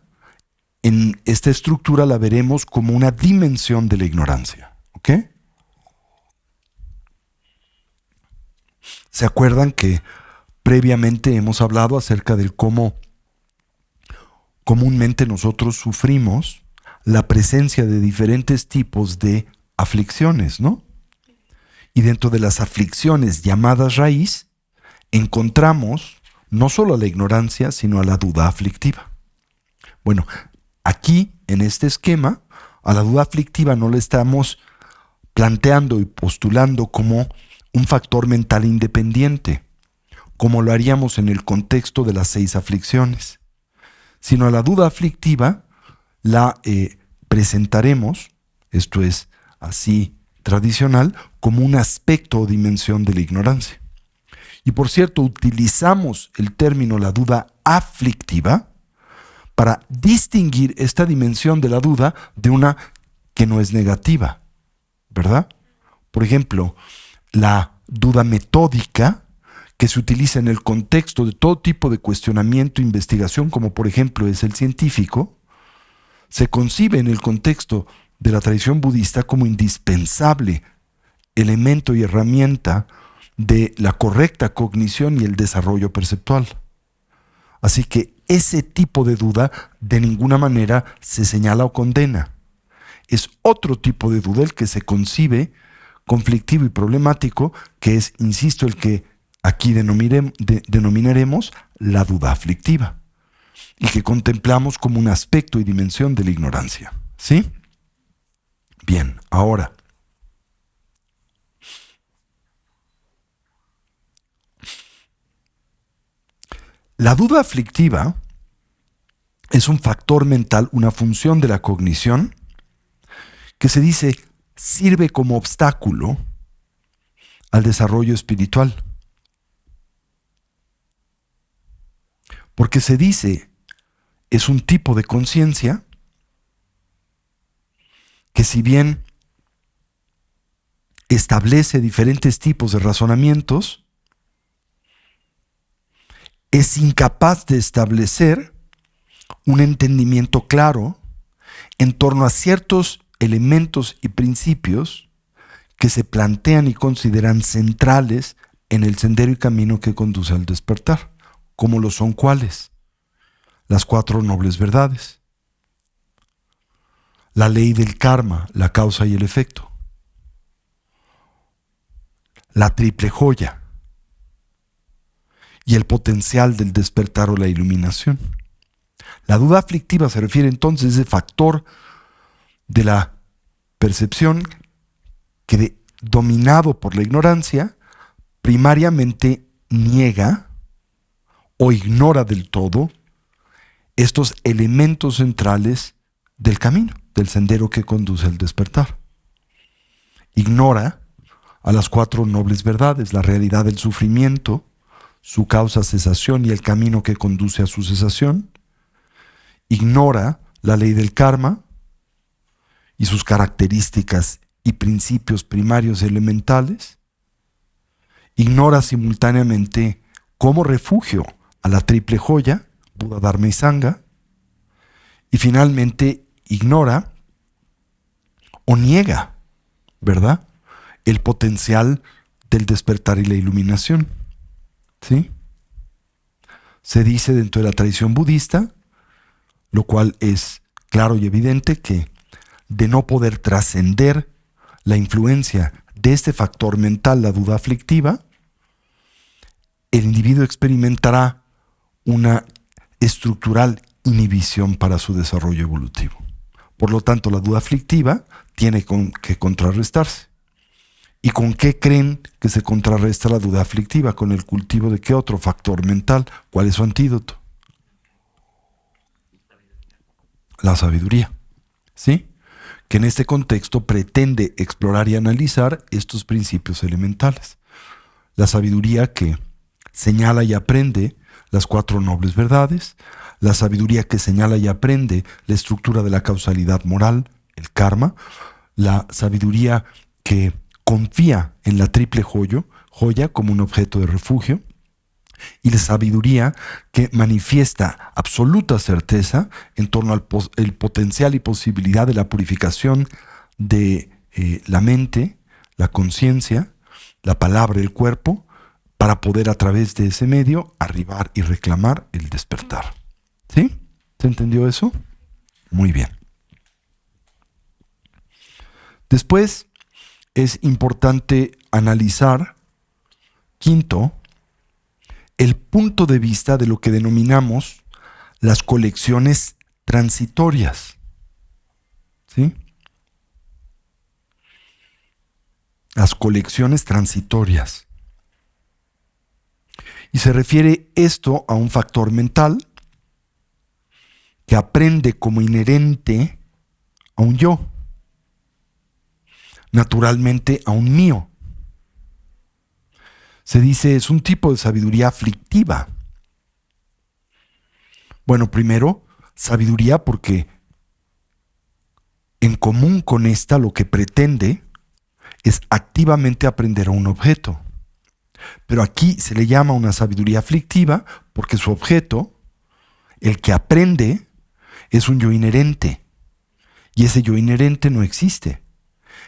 Speaker 1: en esta estructura la veremos como una dimensión de la ignorancia. ¿Ok? ¿Se acuerdan que previamente hemos hablado acerca del cómo comúnmente nosotros sufrimos la presencia de diferentes tipos de aflicciones, ¿no? Y dentro de las aflicciones llamadas raíz, encontramos no solo a la ignorancia, sino a la duda aflictiva. Bueno, aquí, en este esquema, a la duda aflictiva no le estamos planteando y postulando como un factor mental independiente, como lo haríamos en el contexto de las 6 aflicciones, sino a la duda aflictiva la presentaremos, esto es así tradicional, como un aspecto o dimensión de la ignorancia. Y por cierto, utilizamos el término la duda aflictiva para distinguir esta dimensión de la duda de una que no es negativa, ¿verdad? Por ejemplo, la duda metódica, que se utiliza en el contexto de todo tipo de cuestionamiento e investigación, como por ejemplo es el científico, se concibe en el contexto de la tradición budista como indispensable elemento y herramienta de la correcta cognición y el desarrollo perceptual. Así que ese tipo de duda de ninguna manera se señala o condena. Es otro tipo de duda el que se concibe conflictivo y problemático, que es, insisto, el que aquí denominaremos la duda aflictiva, y que contemplamos como un aspecto y dimensión de la ignorancia. ¿Sí? Bien, ahora, la duda aflictiva es un factor mental, una función de la cognición, que se dice sirve como obstáculo al desarrollo espiritual. Porque se dice, es un tipo de conciencia que si bien establece diferentes tipos de razonamientos, es incapaz de establecer un entendimiento claro en torno a ciertos elementos y principios que se plantean y consideran centrales en el sendero y camino que conduce al despertar, como lo son ¿cuáles? Las 4 nobles verdades, la ley del karma, la causa y el efecto, la triple joya y el potencial del despertar o la iluminación. La duda aflictiva se refiere entonces a ese factor de la percepción que, dominado por la ignorancia, primariamente niega o ignora del todo estos elementos centrales del camino, del sendero que conduce al despertar. Ignora a las 4 nobles verdades, la realidad del sufrimiento, su causa cesación y el camino que conduce a su cesación. Ignora la ley del karma y sus características y principios primarios elementales, ignora simultáneamente como refugio a la triple joya, Buda, Dharma y Sangha, y finalmente ignora o niega, ¿verdad?, el potencial del despertar y la iluminación. ¿Sí? Se dice dentro de la tradición budista, lo cual es claro y evidente, que de no poder trascender la influencia de este factor mental, la duda aflictiva, el individuo experimentará una estructural inhibición para su desarrollo evolutivo. Por lo tanto, la duda aflictiva tiene que contrarrestarse. ¿Y con qué creen que se contrarresta la duda aflictiva? ¿Con el cultivo de qué otro factor mental? ¿Cuál es su antídoto? La sabiduría. ¿Sí? Que en este contexto pretende explorar y analizar estos principios elementales. La sabiduría que señala y aprende las 4 nobles verdades, la sabiduría que señala y aprende la estructura de la causalidad moral, el karma, la sabiduría que confía en la triple joya como un objeto de refugio, y la sabiduría que manifiesta absoluta certeza en torno al el potencial y posibilidad de la purificación de la mente, la conciencia, la palabra, el cuerpo, para poder a través de ese medio arribar y reclamar el despertar. ¿Sí? ¿Se entendió eso? Muy bien. Después es importante analizar, quinto, el punto de vista de lo que denominamos las colecciones transitorias. ¿Sí? Las colecciones transitorias. Y se refiere esto a un factor mental que aprende como inherente a un yo, naturalmente a un mío. Se dice es un tipo de sabiduría aflictiva. Bueno, primero, sabiduría porque en común con esta lo que pretende es activamente aprender a un objeto. Pero aquí se le llama una sabiduría aflictiva porque su objeto, el que aprende, es un yo inherente. Y ese yo inherente no existe.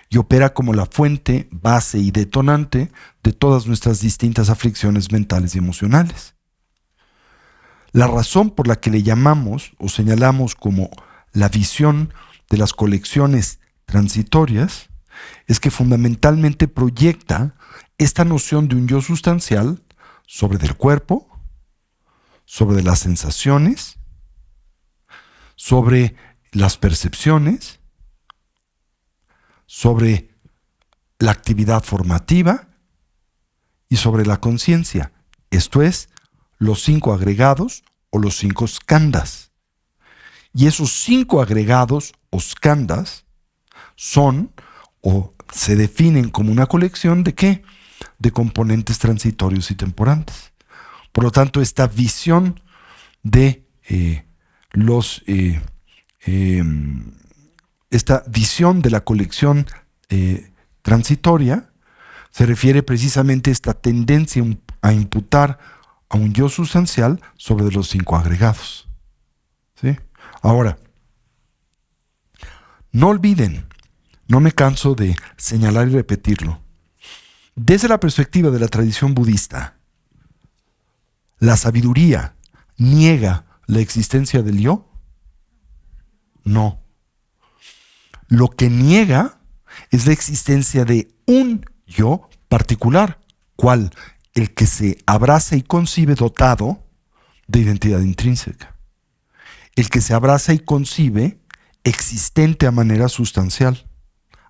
Speaker 1: Y opera como la fuente, base y detonante de todas nuestras distintas aflicciones mentales y emocionales. La razón por la que le llamamos o señalamos como la visión de las colecciones transitorias es que fundamentalmente proyecta esta noción de un yo sustancial sobre del cuerpo, sobre las sensaciones, sobre las percepciones, sobre la actividad formativa y sobre la conciencia. Esto es, los 5 agregados o los 5 skandhas. Y esos 5 agregados o skandhas son o se definen como una colección de ¿qué? De componentes transitorios y temporantes. Por lo tanto, esta visión de esta visión de la colección transitoria se refiere precisamente a esta tendencia a imputar a un yo sustancial sobre los 5 agregados. ¿Sí? Ahora, no olviden, no me canso de señalar y repetirlo, desde la perspectiva de la tradición budista, ¿la sabiduría niega la existencia del yo? No. Lo que niega es la existencia de un yo particular. ¿Cuál? El que se abraza y concibe dotado de identidad intrínseca. El que se abraza y concibe existente a manera sustancial,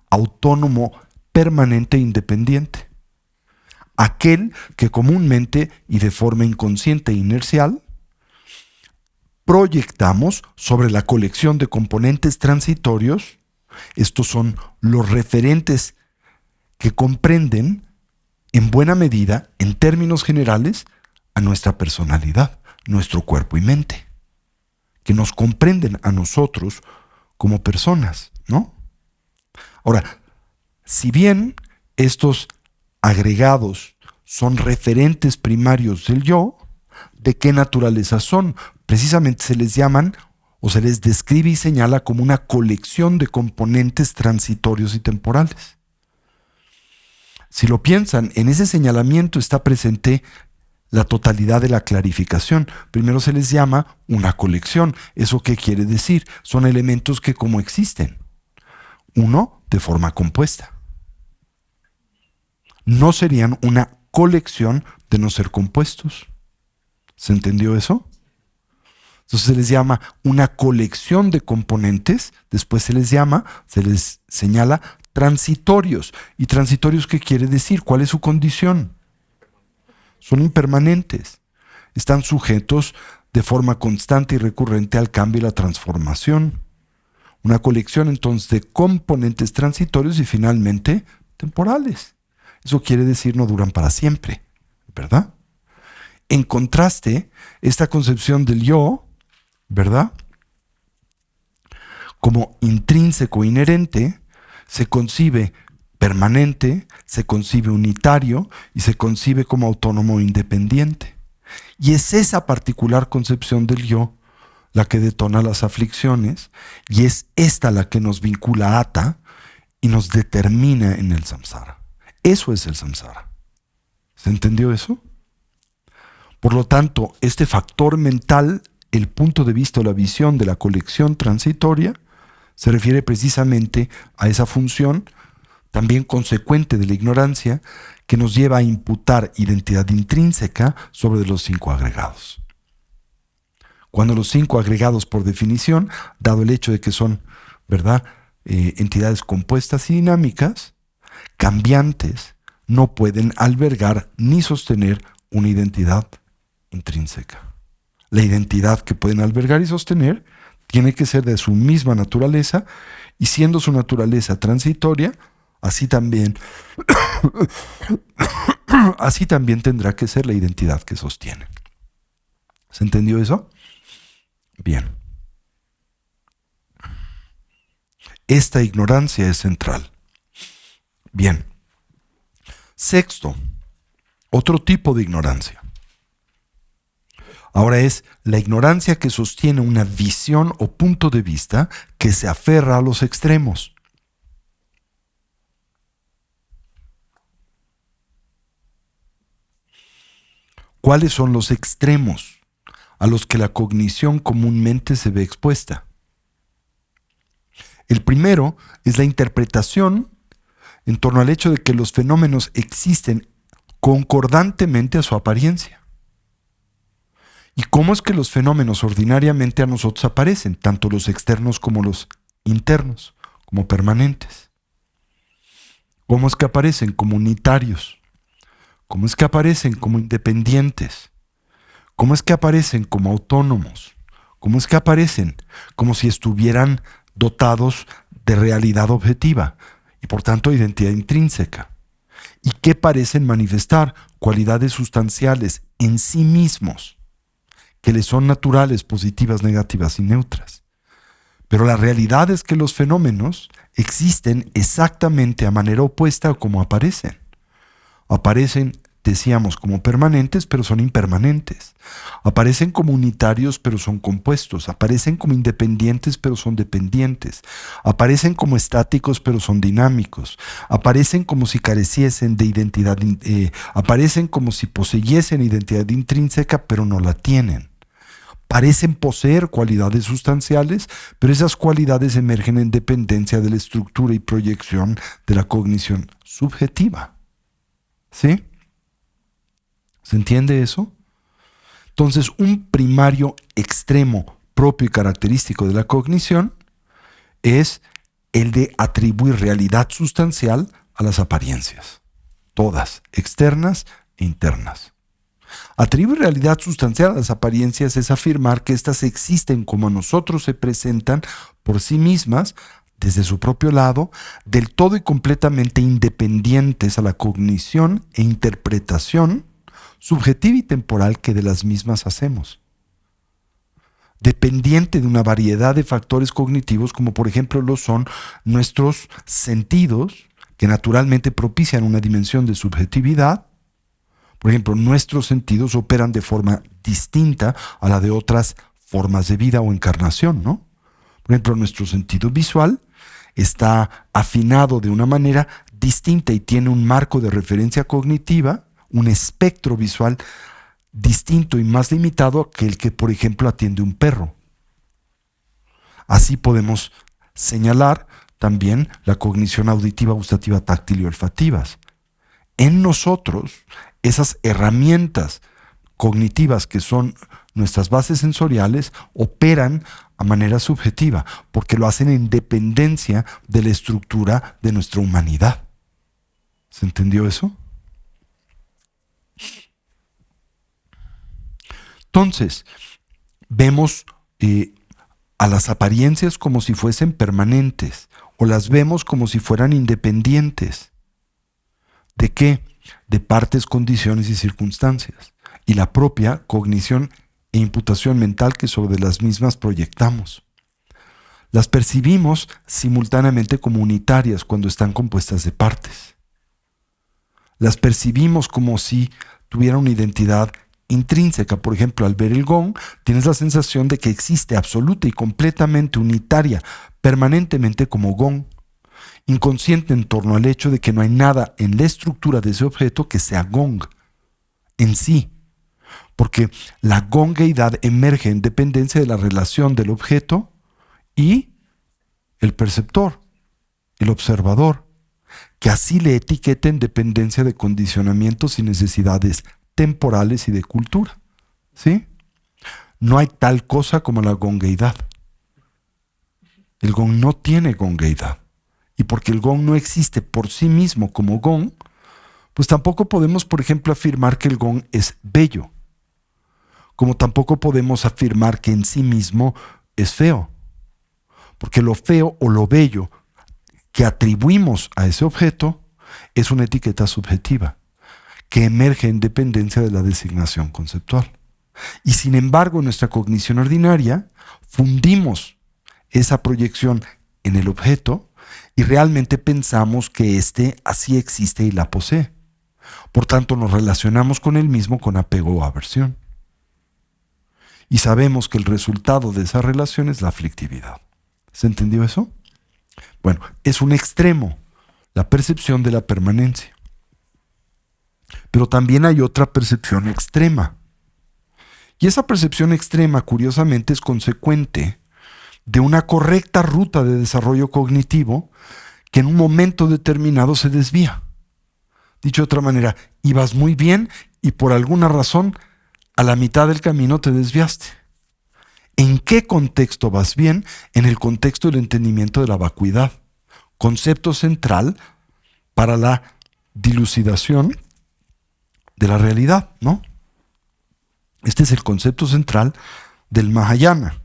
Speaker 1: autónomo, permanente e independiente. Aquel que comúnmente y de forma inconsciente e inercial proyectamos sobre la colección de componentes transitorios. Estos son los referentes que comprenden en buena medida, en términos generales, a nuestra personalidad, nuestro cuerpo y mente, que nos comprenden a nosotros como personas, ¿no? Ahora, Si bien estos agregados son referentes primarios del yo, ¿de qué naturaleza son? Precisamente se les llaman o se les describe y señala como una colección de componentes transitorios y temporales. Si lo piensan, en ese señalamiento está presente la totalidad de la clarificación. Primero se les llama una colección. ¿Eso qué quiere decir? Son elementos que como existen. Uno, de forma compuesta. No serían una colección de no ser compuestos. ¿Se entendió eso? Entonces se les llama una colección de componentes, después se les señala transitorios. ¿Y transitorios qué quiere decir? ¿Cuál es su condición? Son impermanentes. Están sujetos de forma constante y recurrente al cambio y la transformación. Una colección entonces de componentes transitorios y finalmente temporales. Eso quiere decir no duran para siempre, ¿verdad? En contraste, esta concepción del yo, ¿verdad?, como intrínseco inherente, se concibe permanente, se concibe unitario y se concibe como autónomo e independiente. Y es esa particular concepción del yo la que detona las aflicciones y es esta la que nos vincula, ata y nos determina en el samsara. Eso es el samsara. ¿Se entendió eso? Por lo tanto, este factor mental, el punto de vista o la visión de la colección transitoria, se refiere precisamente a esa función también consecuente de la ignorancia que nos lleva a imputar identidad intrínseca sobre los 5 agregados. Cuando los 5 agregados, por definición, dado el hecho de que son, ¿verdad?, entidades compuestas y dinámicas, cambiantes, no pueden albergar ni sostener una identidad intrínseca. La identidad que pueden albergar y sostener tiene que ser de su misma naturaleza y siendo su naturaleza transitoria, así también tendrá que ser la identidad que sostiene. ¿Se entendió eso? Bien. Esta ignorancia es central. Bien. Sexto, otro tipo de ignorancia. Ahora es la ignorancia que sostiene una visión o punto de vista que se aferra a los extremos. ¿Cuáles son los extremos a los que la cognición comúnmente se ve expuesta? El primero es la interpretación en torno al hecho de que los fenómenos existen concordantemente a su apariencia. ¿Y cómo es que los fenómenos ordinariamente a nosotros aparecen, tanto los externos como los internos, como permanentes? ¿Cómo es que aparecen como unitarios? ¿Cómo es que aparecen como independientes? ¿Cómo es que aparecen como autónomos? ¿Cómo es que aparecen como si estuvieran dotados de realidad objetiva y por tanto identidad intrínseca? ¿Y qué parecen manifestar? Cualidades sustanciales en sí mismos, que les son naturales, positivas, negativas y neutras. Pero la realidad es que los fenómenos existen exactamente a manera opuesta a como aparecen. Aparecen, decíamos, como permanentes, pero son impermanentes. Aparecen como unitarios, pero son compuestos. Aparecen como independientes, pero son dependientes. Aparecen como estáticos, pero son dinámicos. Aparecen como si careciesen de identidad, aparecen como si poseyesen identidad intrínseca, pero no la tienen. Parecen poseer cualidades sustanciales, pero esas cualidades emergen en dependencia de la estructura y proyección de la cognición subjetiva. ¿Sí? ¿Se entiende eso? Entonces, un primario extremo propio y característico de la cognición es el de atribuir realidad sustancial a las apariencias, todas, externas e internas. Atribuir realidad sustancial a las apariencias es afirmar que éstas existen como a nosotros se presentan por sí mismas, desde su propio lado, del todo y completamente independientes a la cognición e interpretación subjetiva y temporal que de las mismas hacemos. Dependiente de una variedad de factores cognitivos como por ejemplo lo son nuestros sentidos, que naturalmente propician una dimensión de subjetividad. Por ejemplo, nuestros sentidos operan de forma distinta a la de otras formas de vida o encarnación, ¿no? Por ejemplo, nuestro sentido visual está afinado de una manera distinta y tiene un marco de referencia cognitiva, un espectro visual distinto y más limitado que el que, por ejemplo, atiende un perro. Así podemos señalar también la cognición auditiva, gustativa, táctil y olfativas. En nosotros, esas herramientas cognitivas que son nuestras bases sensoriales operan a manera subjetiva, porque lo hacen en dependencia de la estructura de nuestra humanidad. ¿Se entendió eso? Entonces, vemos a las apariencias como si fuesen permanentes, o las vemos como si fueran independientes. ¿De qué? De partes, condiciones y circunstancias, y la propia cognición e imputación mental que sobre las mismas proyectamos. Las percibimos simultáneamente como unitarias cuando están compuestas de partes. Las percibimos como si tuvieran una identidad intrínseca. Por ejemplo, al ver el gong, tienes la sensación de que existe absoluta y completamente unitaria, permanentemente como gong, inconsciente en torno al hecho de que no hay nada en la estructura de ese objeto que sea gong en sí, porque la gongueidad emerge en dependencia de la relación del objeto y el perceptor, el observador, que así le etiqueta en dependencia de condicionamientos y necesidades temporales y de cultura. ¿Sí? No hay tal cosa como la gongueidad. El gong no tiene gongueidad. Y porque el gong no existe por sí mismo como gong, pues tampoco podemos, por ejemplo, afirmar que el gong es bello. Como tampoco podemos afirmar que en sí mismo es feo. Porque lo feo o lo bello que atribuimos a ese objeto es una etiqueta subjetiva que emerge en dependencia de la designación conceptual. Y sin embargo, en nuestra cognición ordinaria, fundimos esa proyección en el objeto y realmente pensamos que éste así existe y la posee. Por tanto, nos relacionamos con él mismo con apego o aversión. Y sabemos que el resultado de esa relación es la aflictividad. ¿Se entendió eso? Bueno, es un extremo, la percepción de la permanencia. Pero también hay otra percepción extrema. Y esa percepción extrema, curiosamente, es consecuente de una correcta ruta de desarrollo cognitivo que en un momento determinado se desvía. Dicho de otra manera, ibas muy bien y por alguna razón a la mitad del camino te desviaste. ¿En qué contexto vas bien? En el contexto del entendimiento de la vacuidad, concepto central para la dilucidación de la realidad, ¿no? Este es el concepto central del Mahayana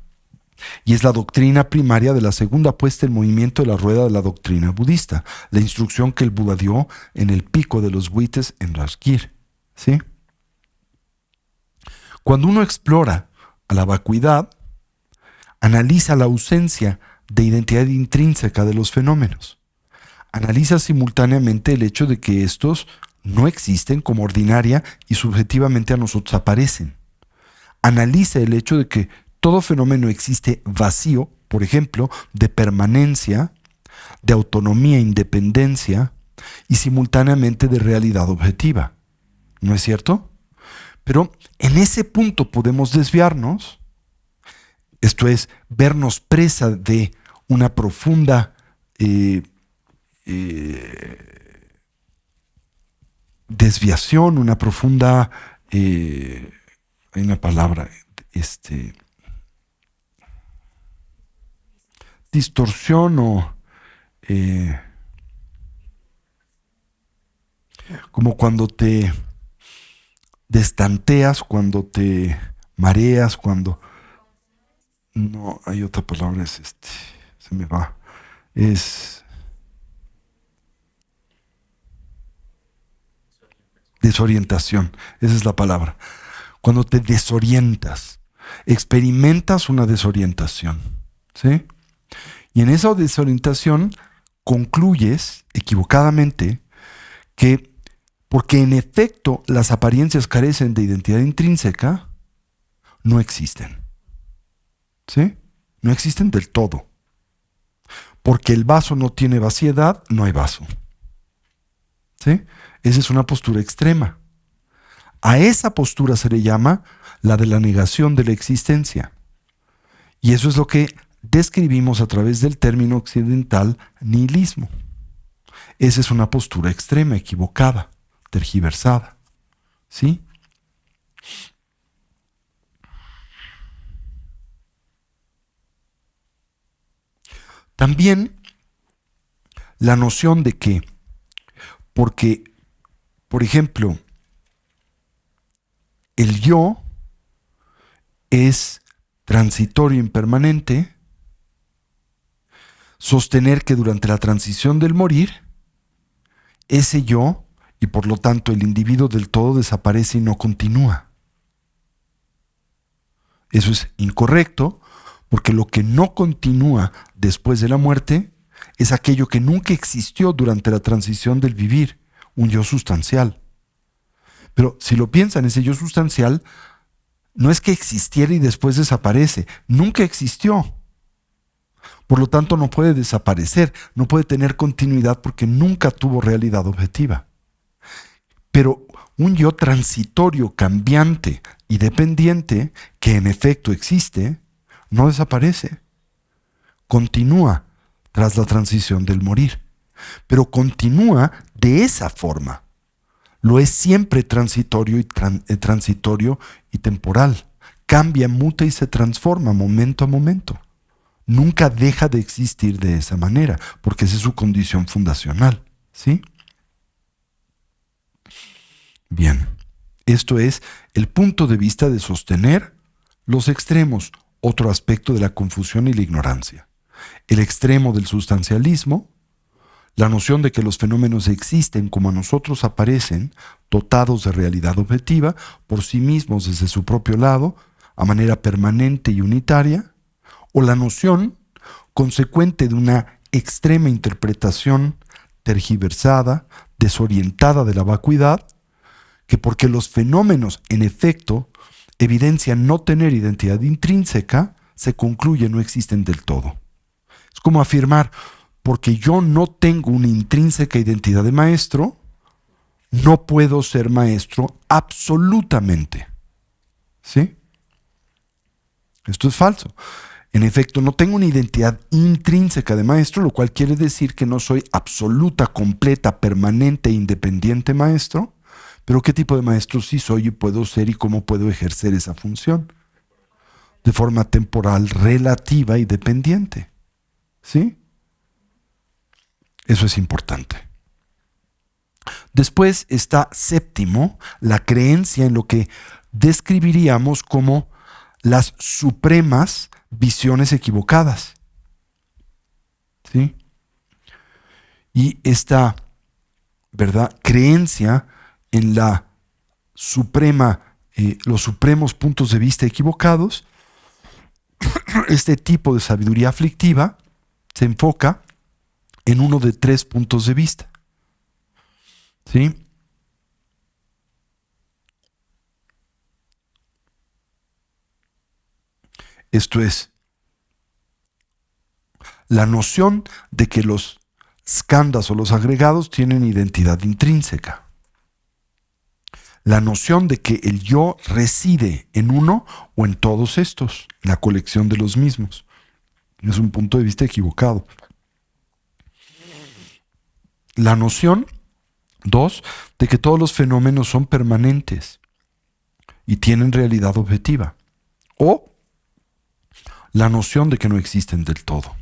Speaker 1: y es la doctrina primaria de la segunda puesta en movimiento de la rueda de la doctrina budista, la instrucción que el Buda dio en el pico de los buitres en Rajgir, ¿sí? Cuando uno explora a la vacuidad, analiza la ausencia de identidad intrínseca de los fenómenos. Analiza simultáneamente el hecho de que estos no existen como ordinaria y subjetivamente a nosotros aparecen. Analiza el hecho de que todo fenómeno existe vacío, por ejemplo, de permanencia, de autonomía e independencia y simultáneamente de realidad objetiva. ¿No es cierto? Pero en ese punto podemos desviarnos, esto es, vernos presa de una profunda desviación, una profunda, hay una palabra, distorsión o como cuando te destanteas, cuando te mareas, cuando... No, hay otra palabra, se me va. Es desorientación, esa es la palabra. Cuando te desorientas, experimentas una desorientación, ¿sí? Y en esa desorientación concluyes equivocadamente que porque en efecto las apariencias carecen de identidad intrínseca, no existen. ¿Sí? No existen del todo. Porque el vaso no tiene vaciedad, no hay vaso. ¿Sí? Esa es una postura extrema. A esa postura se le llama la de la negación de la existencia. Y eso es lo que describimos a través del término occidental nihilismo. Esa es una postura extrema, equivocada, tergiversada. ¿Sí? También la noción de que, porque, por ejemplo, el yo es transitorio, impermanente, sostener que durante la transición del morir, ese yo, y por lo tanto el individuo del todo, desaparece y no continúa. Eso es incorrecto, porque lo que no continúa después de la muerte es aquello que nunca existió durante la transición del vivir, un yo sustancial. Pero si lo piensan, ese yo sustancial no es que existiera y después desaparece, nunca existió. Por lo tanto, no puede desaparecer, no puede tener continuidad porque nunca tuvo realidad objetiva. Pero un yo transitorio, cambiante y dependiente, que en efecto existe, no desaparece. Continúa tras la transición del morir. Pero continúa de esa forma. Lo es siempre transitorio y temporal. Cambia, muta y se transforma momento a momento. Nunca deja de existir de esa manera, porque esa es su condición fundacional. ¿Sí? Bien, esto es el punto de vista de sostener los extremos, otro aspecto de la confusión y la ignorancia. El extremo del sustancialismo, la noción de que los fenómenos existen como a nosotros aparecen, dotados de realidad objetiva, por sí mismos desde su propio lado, a manera permanente y unitaria, o la noción consecuente de una extrema interpretación tergiversada, desorientada de la vacuidad, que porque los fenómenos, en efecto, evidencian no tener identidad intrínseca, se concluye no existen del todo. Es como afirmar, porque yo no tengo una intrínseca identidad de maestro, no puedo ser maestro absolutamente. ¿Sí? Esto es falso. En efecto, no tengo una identidad intrínseca de maestro, lo cual quiere decir que no soy absoluta, completa, permanente e independiente maestro. Pero ¿qué tipo de maestro sí soy y puedo ser y cómo puedo ejercer esa función? De forma temporal, relativa y dependiente. ¿Sí? Eso es importante. Después está séptimo, la creencia en lo que describiríamos como las supremas visiones equivocadas. ¿Sí? Y esta, ¿verdad?, creencia en la suprema, los supremos puntos de vista equivocados, este tipo de sabiduría aflictiva se enfoca en uno de tres puntos de vista. ¿Sí? Esto es la noción de que los skandhas o los agregados tienen identidad intrínseca. La noción de que el yo reside en uno o en todos estos, la colección de los mismos. Es un punto de vista equivocado. La noción, dos, de que todos los fenómenos son permanentes y tienen realidad objetiva. O la noción de que no existen del todo.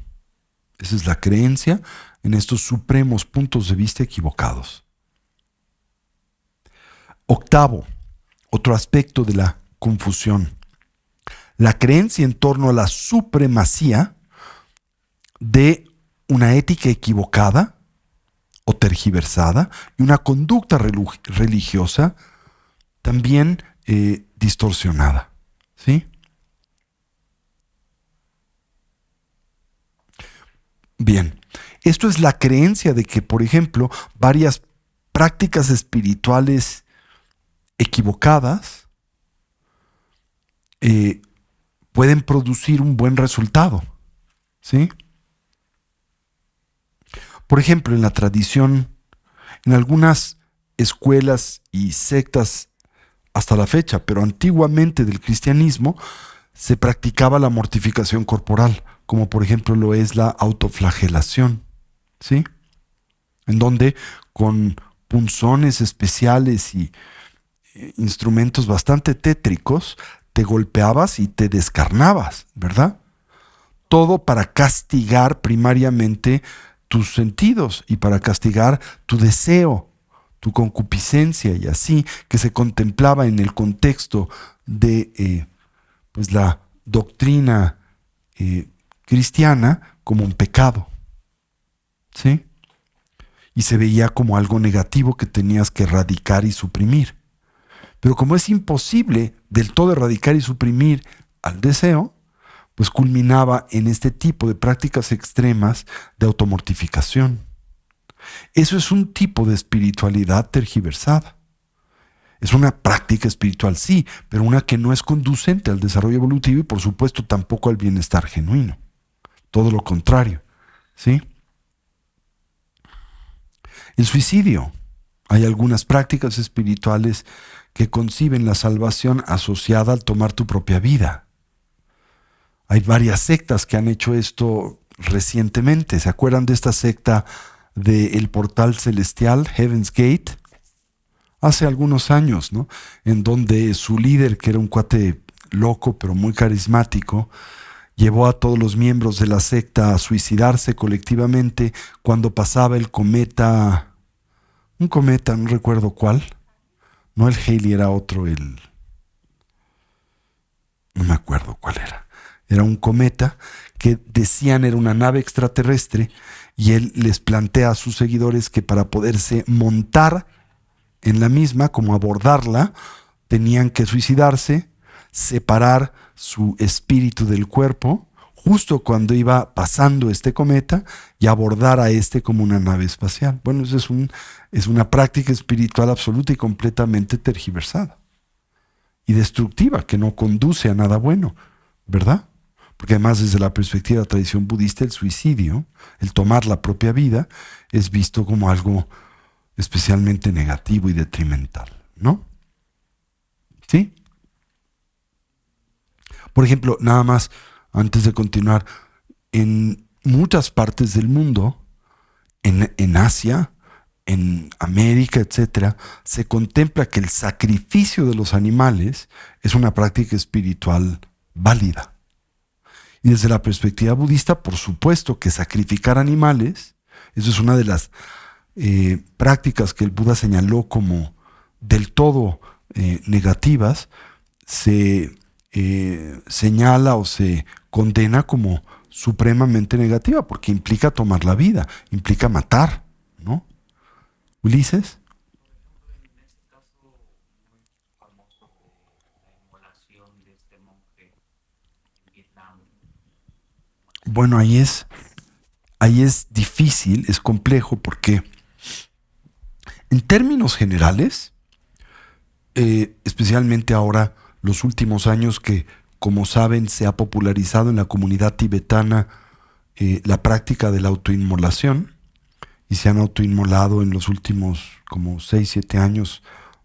Speaker 1: Esa es la creencia en estos supremos puntos de vista equivocados. Octavo, otro aspecto de la confusión. La creencia en torno a la supremacía de una ética equivocada o tergiversada y una conducta religiosa también distorsionada. ¿Sí? Bien, Esto es la creencia de que, por ejemplo, varias prácticas espirituales equivocadas pueden producir un buen resultado, ¿sí? Por ejemplo, en la tradición, en algunas escuelas y sectas hasta la fecha, pero antiguamente del cristianismo, se practicaba la mortificación corporal, como por ejemplo lo es la autoflagelación, ¿sí? En donde con punzones especiales y instrumentos bastante tétricos te golpeabas y te descarnabas, ¿verdad? Todo para castigar primariamente tus sentidos y para castigar tu deseo, tu concupiscencia y así, que se contemplaba en el contexto de pues la doctrina cristiana como un pecado, ¿sí? Y se veía como algo negativo que tenías que erradicar y suprimir. Pero como es imposible del todo erradicar y suprimir al deseo, pues culminaba en este tipo de prácticas extremas de automortificación. Eso es un tipo de espiritualidad tergiversada. Es una práctica espiritual, sí, pero una que no es conducente al desarrollo evolutivo y por supuesto tampoco al bienestar genuino. Todo lo contrario, ¿sí? El suicidio. Hay algunas prácticas espirituales que conciben la salvación asociada al tomar tu propia vida. Hay varias sectas que han hecho esto recientemente. ¿Se acuerdan de esta secta del portal celestial, Heaven's Gate? Hace algunos años, ¿no? En donde su líder, que era un cuate loco pero muy carismático, llevó a todos los miembros de la secta a suicidarse colectivamente cuando pasaba el cometa, un cometa, no recuerdo cuál, no el Halley, era otro, no me acuerdo cuál era. Era un cometa que decían era una nave extraterrestre y él les plantea a sus seguidores que para poderse montar en la misma, como abordarla, tenían que suicidarse, separar su espíritu del cuerpo, justo cuando iba pasando este cometa, y abordar a este como una nave espacial. Bueno, eso es una práctica espiritual absoluta y completamente tergiversada y destructiva, que no conduce a nada bueno, ¿verdad? Porque además desde la perspectiva de la tradición budista, el suicidio, el tomar la propia vida, es visto como algo especialmente negativo y detrimental, ¿no? ¿Sí? Por ejemplo, nada más, antes de continuar, en muchas partes del mundo, en Asia, en América, etcétera, se contempla que el sacrificio de los animales es una práctica espiritual válida. Y desde la perspectiva budista, por supuesto que sacrificar animales, eso es una de las prácticas que el Buda señaló como del todo negativas, se señala o se condena como supremamente negativa, porque implica tomar la vida, implica matar, ¿no? Ulises.
Speaker 4: En este caso muy famoso de la inmolación de este monje en Vietnam.
Speaker 1: Bueno, ahí es difícil, es complejo, porque en términos generales, especialmente ahora, los últimos años que, como saben, se ha popularizado en la comunidad tibetana la práctica de la autoinmolación, y se han autoinmolado en los últimos como 6, 7 años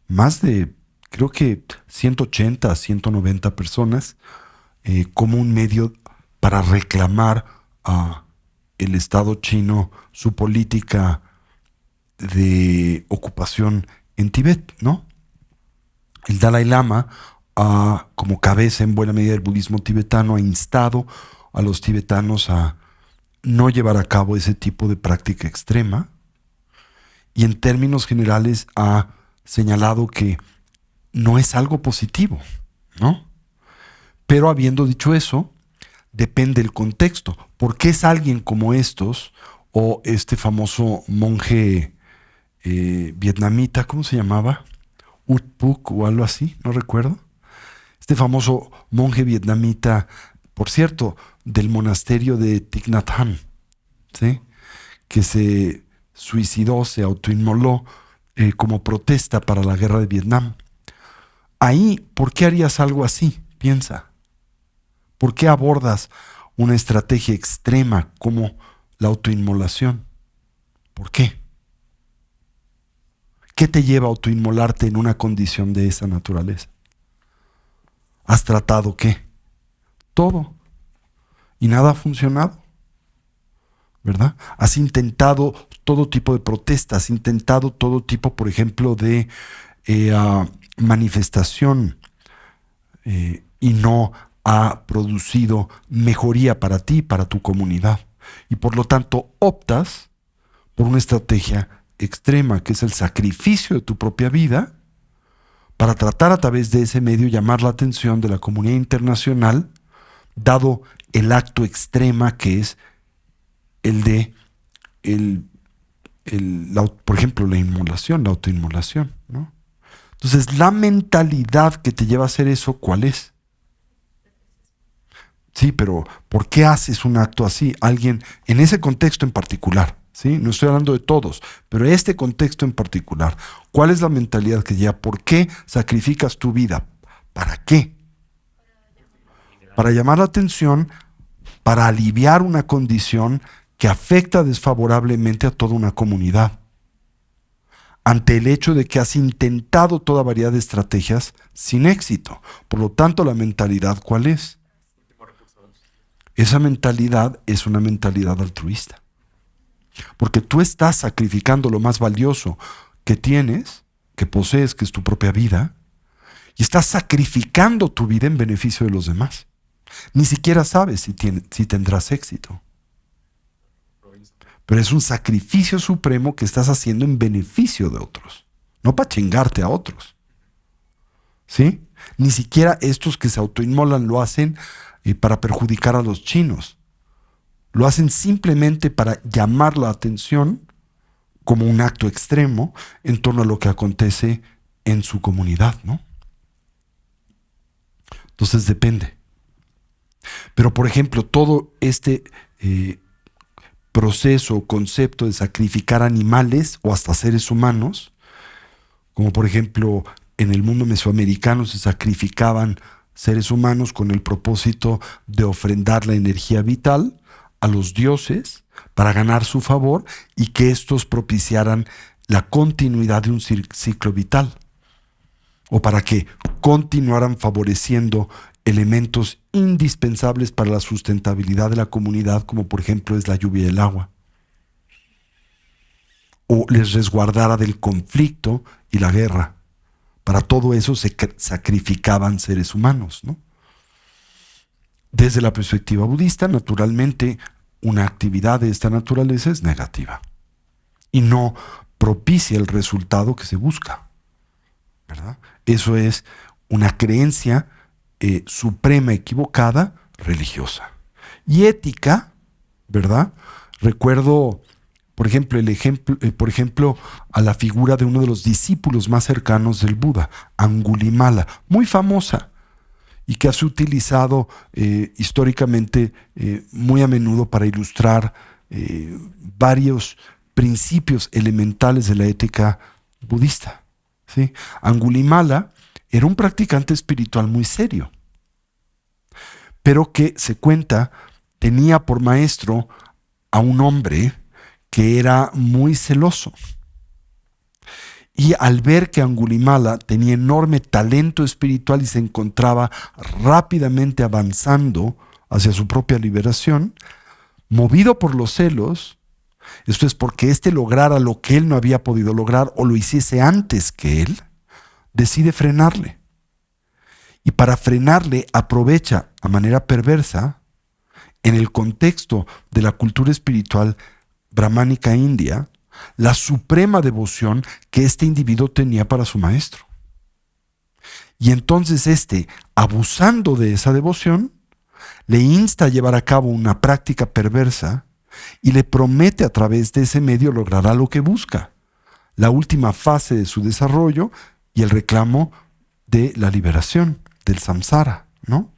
Speaker 1: más de, creo que 180 a 190 personas, como un medio para reclamar a el Estado chino su política de ocupación en Tibet, ¿no? El Dalai Lama, como cabeza en buena medida del budismo tibetano, ha instado a los tibetanos a no llevar a cabo ese tipo de práctica extrema, y en términos generales ha señalado que no es algo positivo, ¿no? Pero habiendo dicho eso, depende del contexto. ¿Por qué es alguien como estos, o este famoso monje vietnamita, ¿cómo se llamaba? Ut Phuc o algo así, no recuerdo. Este famoso monje vietnamita, por cierto, del monasterio de Thich Nhat Hanh, ¿sí? que se suicidó, se autoinmoló como protesta para la guerra de Vietnam. Ahí, ¿por qué harías algo así? Piensa. ¿Por qué abordas una estrategia extrema como la autoinmolación? ¿Por qué? ¿Qué te lleva a autoinmolarte en una condición de esa naturaleza? ¿Has tratado qué? Todo. Y nada ha funcionado. ¿Verdad? Has intentado todo tipo de protestas, has intentado todo tipo, por ejemplo, de manifestación y no ha producido mejoría para ti y para tu comunidad. Y por lo tanto optas por una estrategia extrema, que es el sacrificio de tu propia vida, para tratar a través de ese medio llamar la atención de la comunidad internacional, dado el acto extrema que es el de, por ejemplo, la inmolación, la autoinmolación, ¿no? Entonces, la mentalidad que te lleva a hacer eso, ¿cuál es? Sí, pero ¿por qué haces un acto así? Alguien, en ese contexto en particular, ¿sí? No estoy hablando de todos, pero este contexto en particular, ¿cuál es la mentalidad que lleva? ¿Por qué sacrificas tu vida? ¿Para qué? Para llamar la atención, para aliviar una condición que afecta desfavorablemente a toda una comunidad. Ante el hecho de que has intentado toda variedad de estrategias sin éxito. Por lo tanto, la mentalidad, ¿cuál es? Esa mentalidad es una mentalidad altruista. Porque tú estás sacrificando lo más valioso que tienes, que posees, que es tu propia vida, y estás sacrificando tu vida en beneficio de los demás. Ni siquiera sabes si tendrás éxito. Pero es un sacrificio supremo que estás haciendo en beneficio de otros, no para chingarte a otros. ¿Sí? Ni siquiera estos que se autoinmolan lo hacen para perjudicar a los chinos. Lo hacen simplemente para llamar la atención como un acto extremo en torno a lo que acontece en su comunidad, ¿no? Entonces depende. Pero, por ejemplo, todo este proceso o concepto de sacrificar animales o hasta seres humanos, como por ejemplo en el mundo mesoamericano se sacrificaban seres humanos con el propósito de ofrendar la energía vital a los dioses para ganar su favor y que estos propiciaran la continuidad de un ciclo vital, o para que continuaran favoreciendo elementos indispensables para la sustentabilidad de la comunidad, como por ejemplo es la lluvia y el agua, o les resguardara del conflicto y la guerra. Para todo eso se sacrificaban seres humanos, ¿no? Desde la perspectiva budista, naturalmente, una actividad de esta naturaleza es negativa y no propicia el resultado que se busca, ¿verdad? Eso es una creencia suprema, equivocada, religiosa. Y ética, ¿verdad? Recuerdo, por ejemplo, a la figura de uno de los discípulos más cercanos del Buda, Angulimala, muy famosa, y que ha sido utilizado históricamente muy a menudo para ilustrar varios principios elementales de la ética budista, ¿sí? Angulimala era un practicante espiritual muy serio, pero que se cuenta tenía por maestro a un hombre que era muy celoso. Y al ver que Angulimala tenía enorme talento espiritual y se encontraba rápidamente avanzando hacia su propia liberación, movido por los celos, esto es porque éste lograra lo que él no había podido lograr o lo hiciese antes que él, decide frenarle. Y para frenarle aprovecha a manera perversa, en el contexto de la cultura espiritual brahmánica india, la suprema devoción que este individuo tenía para su maestro. Y entonces abusando de esa devoción, le insta a llevar a cabo una práctica perversa y le promete a través de ese medio logrará lo que busca, la última fase de su desarrollo y el reclamo de la liberación, del samsara, ¿no?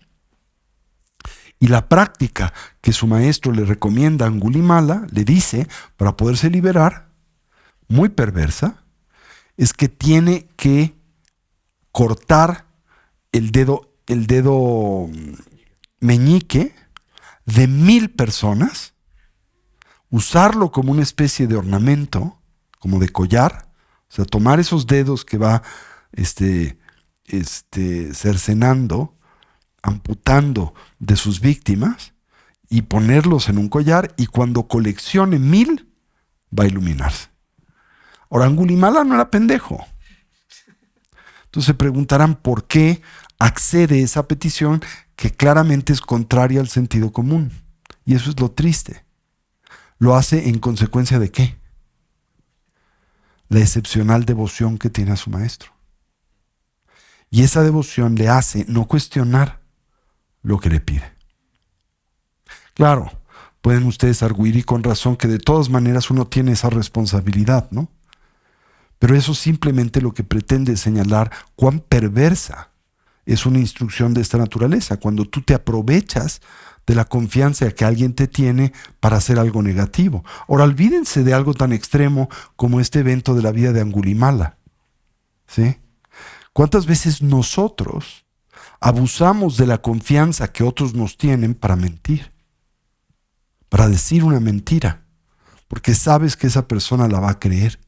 Speaker 1: Y la práctica que su maestro le recomienda a Angulimala, le dice, para poderse liberar, muy perversa, es que tiene que cortar el dedo meñique de 1000 personas, usarlo como una especie de ornamento, como de collar, o sea, tomar esos dedos que va cercenando, amputando de sus víctimas y ponerlos en un collar, y cuando coleccione 1000 va a iluminarse. Ahora, Angulimala no era pendejo. Entonces se preguntarán por qué accede a esa petición que claramente es contraria al sentido común. Y eso es lo triste. ¿Lo hace en consecuencia de qué? La excepcional devoción que tiene a su maestro. Y esa devoción le hace no cuestionar lo que le pide. Claro, pueden ustedes arguir, y con razón, que de todas maneras uno tiene esa responsabilidad, ¿no? Pero eso simplemente lo que pretende es señalar cuán perversa es una instrucción de esta naturaleza, cuando tú te aprovechas de la confianza que alguien te tiene para hacer algo negativo. Ahora, olvídense de algo tan extremo como este evento de la vida de Angulimala, ¿sí? ¿Cuántas veces nosotros abusamos de la confianza que otros nos tienen para mentir? Para decir una mentira, porque sabes que esa persona la va a creer.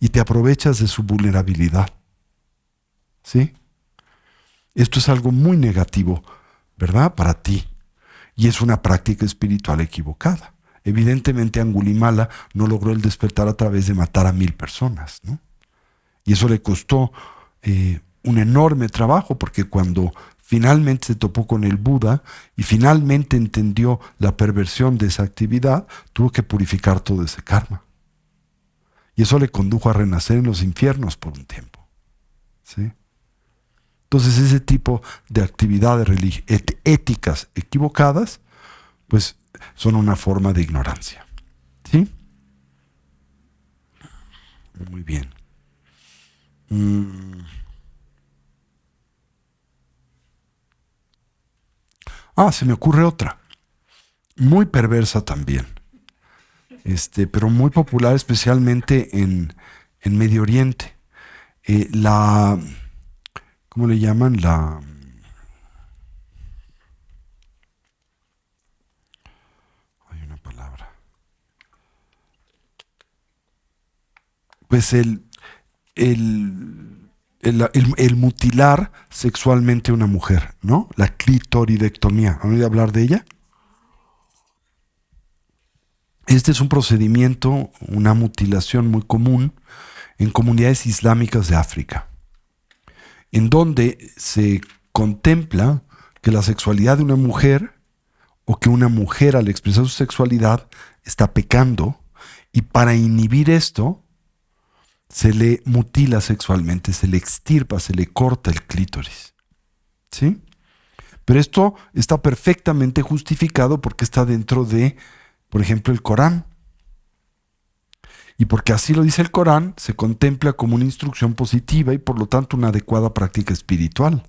Speaker 1: Y te aprovechas de su vulnerabilidad. ¿Sí? Esto es algo muy negativo, ¿verdad? Para ti. Y es una práctica espiritual equivocada. Evidentemente Angulimala no logró el despertar a través de matar a 1000 personas, ¿no? Y eso le costó un enorme trabajo, porque cuando finalmente se topó con el Buda y finalmente entendió la perversión de esa actividad, tuvo que purificar todo ese karma. Y eso le condujo a renacer en los infiernos por un tiempo. ¿Sí? Entonces ese tipo de actividades éticas equivocadas, pues son una forma de ignorancia. ¿Sí? Muy bien. Se me ocurre otra. Muy perversa también. Pero muy popular especialmente en Medio Oriente. ¿Cómo le llaman? Hay una palabra. Pues el mutilar sexualmente a una mujer, ¿no? La clitoridectomía. ¿Han oído hablar de ella? Este es un procedimiento, una mutilación muy común en comunidades islámicas de África, en donde se contempla que la sexualidad de una mujer, o que una mujer al expresar su sexualidad está pecando, y para inhibir esto se le mutila sexualmente, se le extirpa, se le corta el clítoris. ¿Sí? Pero esto está perfectamente justificado porque está dentro de, por ejemplo, el Corán. Y porque así lo dice el Corán, se contempla como una instrucción positiva y por lo tanto una adecuada práctica espiritual.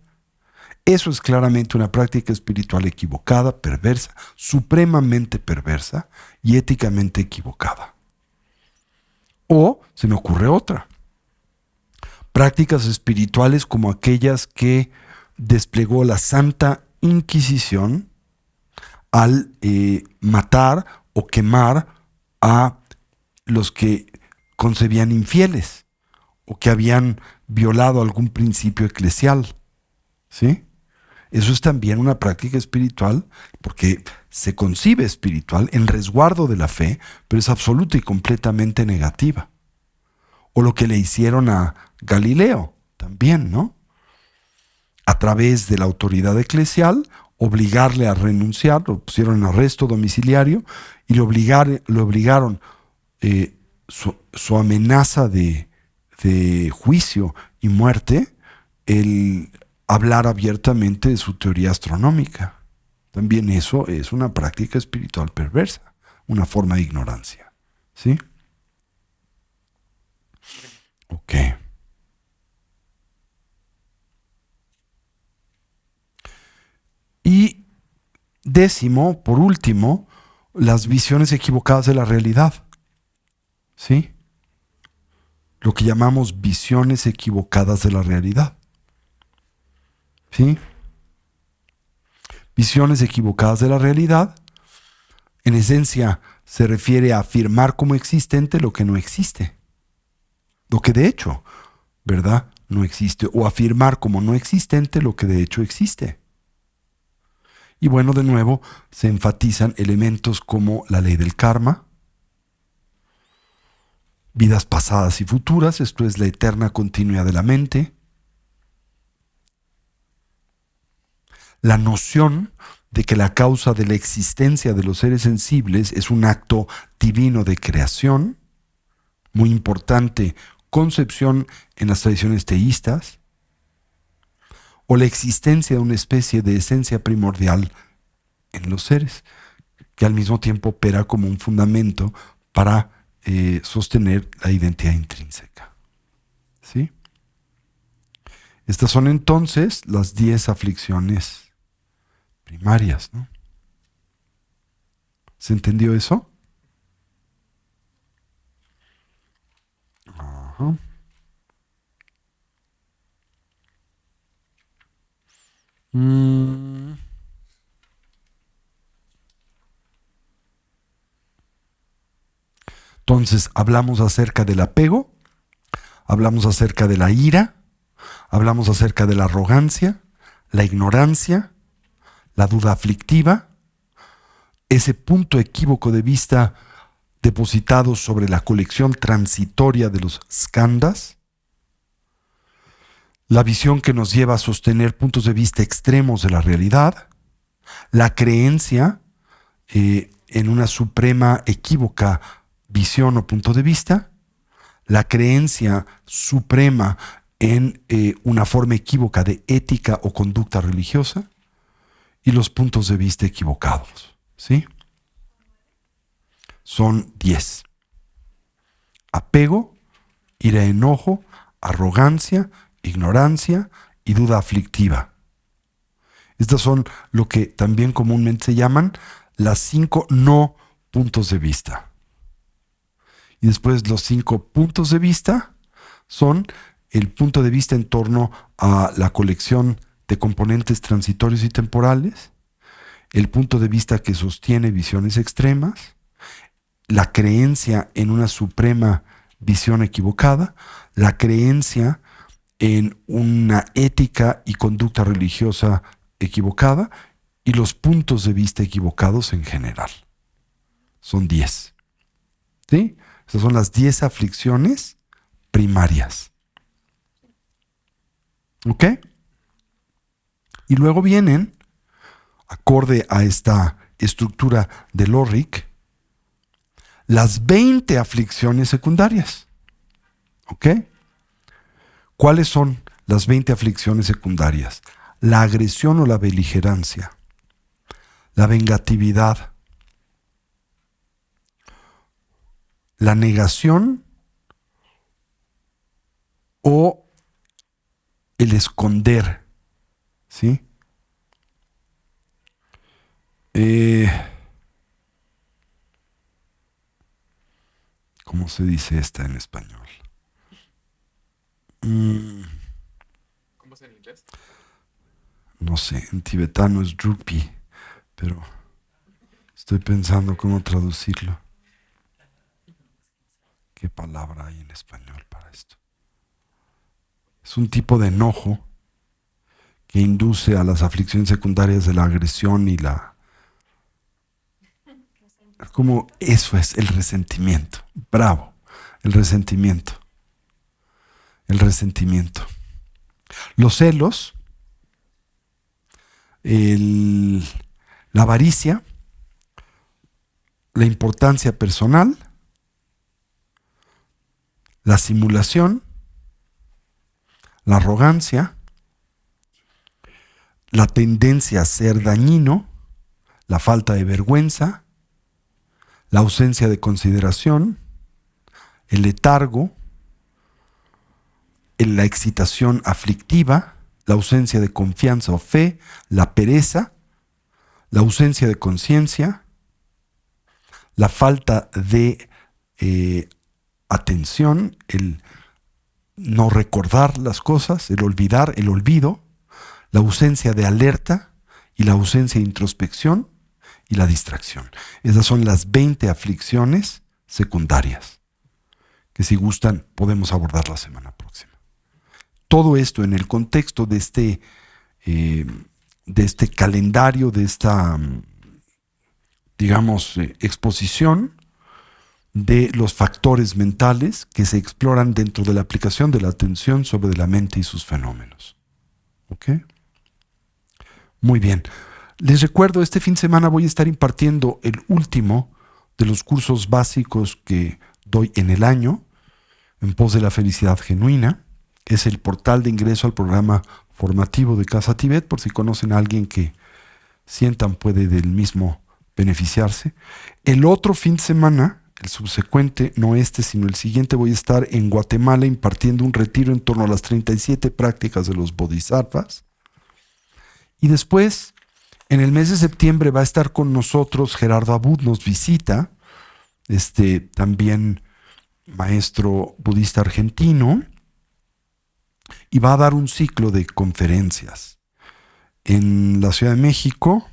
Speaker 1: Eso es claramente una práctica espiritual equivocada, perversa, supremamente perversa y éticamente equivocada. O se me ocurre otra. Prácticas espirituales como aquellas que desplegó la Santa Inquisición al matar o quemar a los que concebían infieles o que habían violado algún principio eclesial. ¿Sí? Eso es también una práctica espiritual, porque se concibe espiritual en resguardo de la fe, pero es absoluta y completamente negativa. O lo que le hicieron a Galileo también, ¿no? A través de la autoridad eclesial, obligarle a renunciar, lo pusieron en arresto domiciliario y le obligaron su amenaza de juicio y muerte, el hablar abiertamente de su teoría astronómica. También eso es una práctica espiritual perversa, una forma de ignorancia. ¿Sí? Ok. décimo, por último, las visiones equivocadas de la realidad. ¿Sí? Lo que llamamos visiones equivocadas de la realidad. ¿Sí? Visiones equivocadas de la realidad, en esencia, se refiere a afirmar como existente lo que no existe. Lo que de hecho, ¿verdad?, no existe. O afirmar como no existente lo que de hecho existe. Y bueno, de nuevo, se enfatizan elementos como la ley del karma, vidas pasadas y futuras, esto es la eterna continuidad de la mente, la noción de que la causa de la existencia de los seres sensibles es un acto divino de creación, muy importante concepción en las tradiciones teístas, o la existencia de una especie de esencia primordial en los seres, que al mismo tiempo opera como un fundamento para sostener la identidad intrínseca. ¿Sí? Estas son entonces las 10 aflicciones primarias, ¿no? ¿Se entendió eso? Ajá. Entonces, hablamos acerca del apego, hablamos acerca de la ira, hablamos acerca de la arrogancia, la ignorancia, la duda aflictiva, ese punto equívoco de vista depositado sobre la colección transitoria de los skandhas, la visión que nos lleva a sostener puntos de vista extremos de la realidad, la creencia en una suprema equívoca visión o punto de vista, la creencia suprema en una forma equívoca de ética o conducta religiosa y los puntos de vista equivocados. ¿Sí? Son 10. Apego, ira, enojo, arrogancia, ignorancia y duda aflictiva. Estas son lo que también comúnmente se llaman las 5 no puntos de vista. Y después los 5 puntos de vista son el punto de vista en torno a la colección de componentes transitorios y temporales, el punto de vista que sostiene visiones extremas, la creencia en una suprema visión equivocada, la creencia en una ética y conducta religiosa equivocada y los puntos de vista equivocados en general. Son 10. ¿Sí? Estas son las 10 aflicciones primarias. ¿Ok? Y luego vienen, acorde a esta estructura de Lorrick, las 20 aflicciones secundarias. ¿Ok? ¿Cuáles son las 20 aflicciones secundarias? La agresión o la beligerancia, la vengatividad, la negación o el esconder. ¿Sí? ¿Cómo se dice esta en español?
Speaker 2: ¿Cómo es en inglés?
Speaker 1: No sé, en tibetano es drupi, pero estoy pensando cómo traducirlo. ¿Qué palabra hay en español para esto? Es un tipo de enojo que induce a las aflicciones secundarias de la agresión y la... Como eso es el resentimiento. Bravo, el resentimiento. El resentimiento. Los celos, la avaricia, la importancia personal, la simulación, la arrogancia, la tendencia a ser dañino, la falta de vergüenza, la ausencia de consideración, el letargo, la excitación aflictiva, la ausencia de confianza o fe, la pereza, la ausencia de conciencia, la falta de atención, el no recordar las cosas, el olvidar, el olvido, la ausencia de alerta y la ausencia de introspección y la distracción. Esas son las 20 aflicciones secundarias que, si gustan, podemos abordar la semana próxima. Todo esto en el contexto de este calendario, de esta, digamos, exposición de los factores mentales que se exploran dentro de la aplicación de la atención sobre la mente y sus fenómenos. ¿Ok? Muy bien. Les recuerdo, este fin de semana voy a estar impartiendo el último de los cursos básicos que doy en el año, en pos de la felicidad genuina. Es el portal de ingreso al programa formativo de Casa Tibet, por si conocen a alguien que sientan puede del mismo beneficiarse. El otro fin de semana, el subsecuente, no este, sino el siguiente, voy a estar en Guatemala impartiendo un retiro en torno a las 37 prácticas de los bodhisattvas. Y después, en el mes de septiembre, va a estar con nosotros Gerardo Abud, nos visita, también maestro budista argentino, y va a dar un ciclo de conferencias en la Ciudad de México.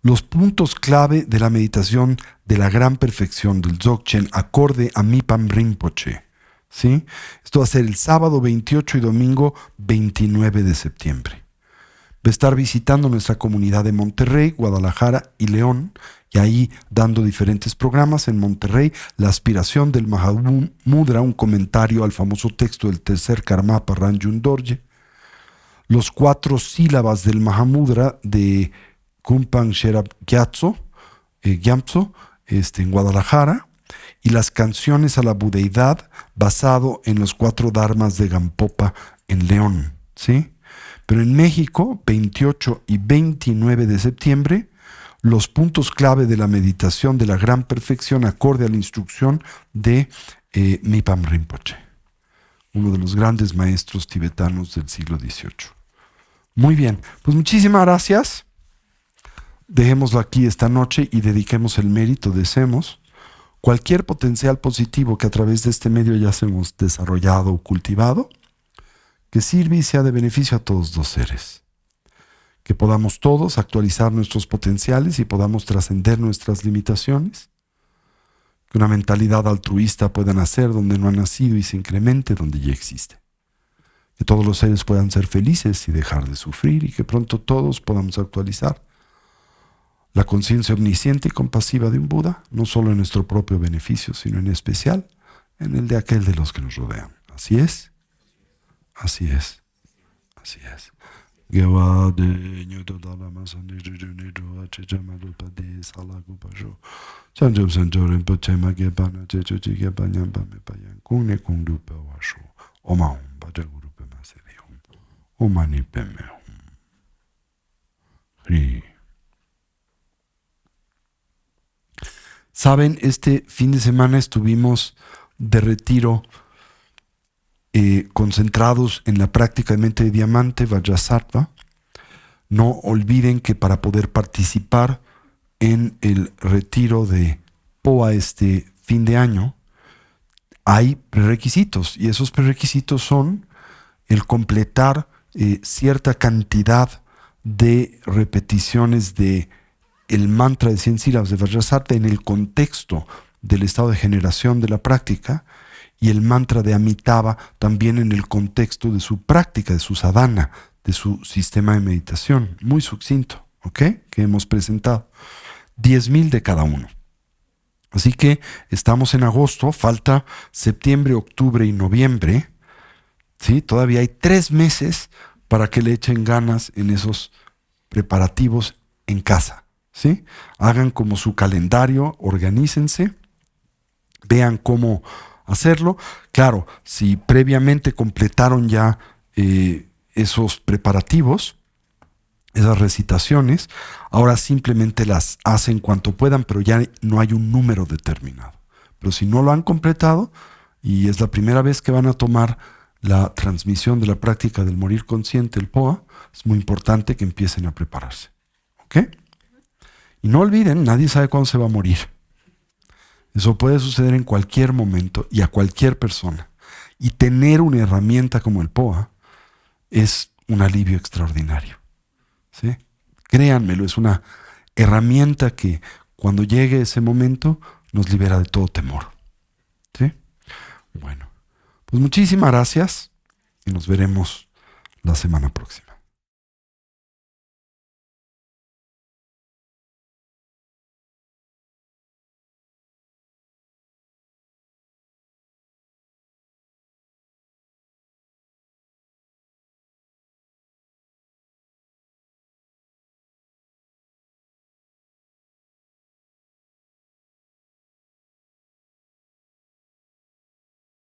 Speaker 1: Los puntos clave de la meditación de la gran perfección del Dzogchen acorde a Mipam Rinpoche. ¿Sí? Esto va a ser el sábado 28 y domingo 29 de septiembre. Va a estar visitando nuestra comunidad de Monterrey, Guadalajara y León, y ahí dando diferentes programas. En Monterrey, la aspiración del Mahamudra, un comentario al famoso texto del tercer Karmapa Ranjun Dorje. Los 4 sílabas del Mahamudra de Kumpan Sherab Gyatso, en Guadalajara, y las canciones a la budeidad basado en los 4 dharmas de Gampopa en León, ¿sí? Pero en México, 28 y 29 de septiembre, los puntos clave de la meditación de la gran perfección acorde a la instrucción de Mipam Rinpoche, uno de los grandes maestros tibetanos del siglo XVIII. Muy bien, pues muchísimas gracias. Dejémoslo aquí esta noche y dediquemos el mérito, deseemos cualquier potencial positivo que a través de este medio ya hemos desarrollado o cultivado, que sirva y sea de beneficio a todos los seres. Que podamos todos actualizar nuestros potenciales y podamos trascender nuestras limitaciones. Que una mentalidad altruista pueda nacer donde no ha nacido y se incremente donde ya existe. Que todos los seres puedan ser felices y dejar de sufrir, y que pronto todos podamos actualizar la conciencia omnisciente y compasiva de un Buda, no solo en nuestro propio beneficio, sino en especial en el de aquel de los que nos rodean. Así es. Así es. Así es. Saben, este fin de semana estuvimos de retiro concentrados en la práctica de mente de diamante, Vajrasattva. No olviden que para poder participar en el retiro de POA este fin de año, hay prerequisitos, y esos prerequisitos son el completar cierta cantidad de repeticiones de el mantra de 100 sílabas de Vajrasattva en el contexto del estado de generación de la práctica, y el mantra de Amitabha también en el contexto de su práctica, de su sadhana, de su sistema de meditación. Muy sucinto, ¿ok? Que hemos presentado. 10,000 de cada uno. Así que estamos en agosto, falta septiembre, octubre y noviembre. ¿Sí? Todavía hay 3 meses para que le echen ganas en esos preparativos en casa. ¿Sí? Hagan como su calendario, organícense, vean cómo hacerlo. Claro, si previamente completaron ya esos preparativos, esas recitaciones, ahora simplemente las hacen cuanto puedan, pero ya no hay un número determinado. Pero si no lo han completado y es la primera vez que van a tomar la transmisión de la práctica del morir consciente, el POA, es muy importante que empiecen a prepararse. ¿Ok? Y no olviden, nadie sabe cuándo se va a morir. Eso puede suceder en cualquier momento y a cualquier persona. Y tener una herramienta como el POA es un alivio extraordinario. ¿Sí? Créanmelo, es una herramienta que cuando llegue ese momento nos libera de todo temor. ¿Sí? Bueno, pues muchísimas gracias y nos veremos la semana próxima.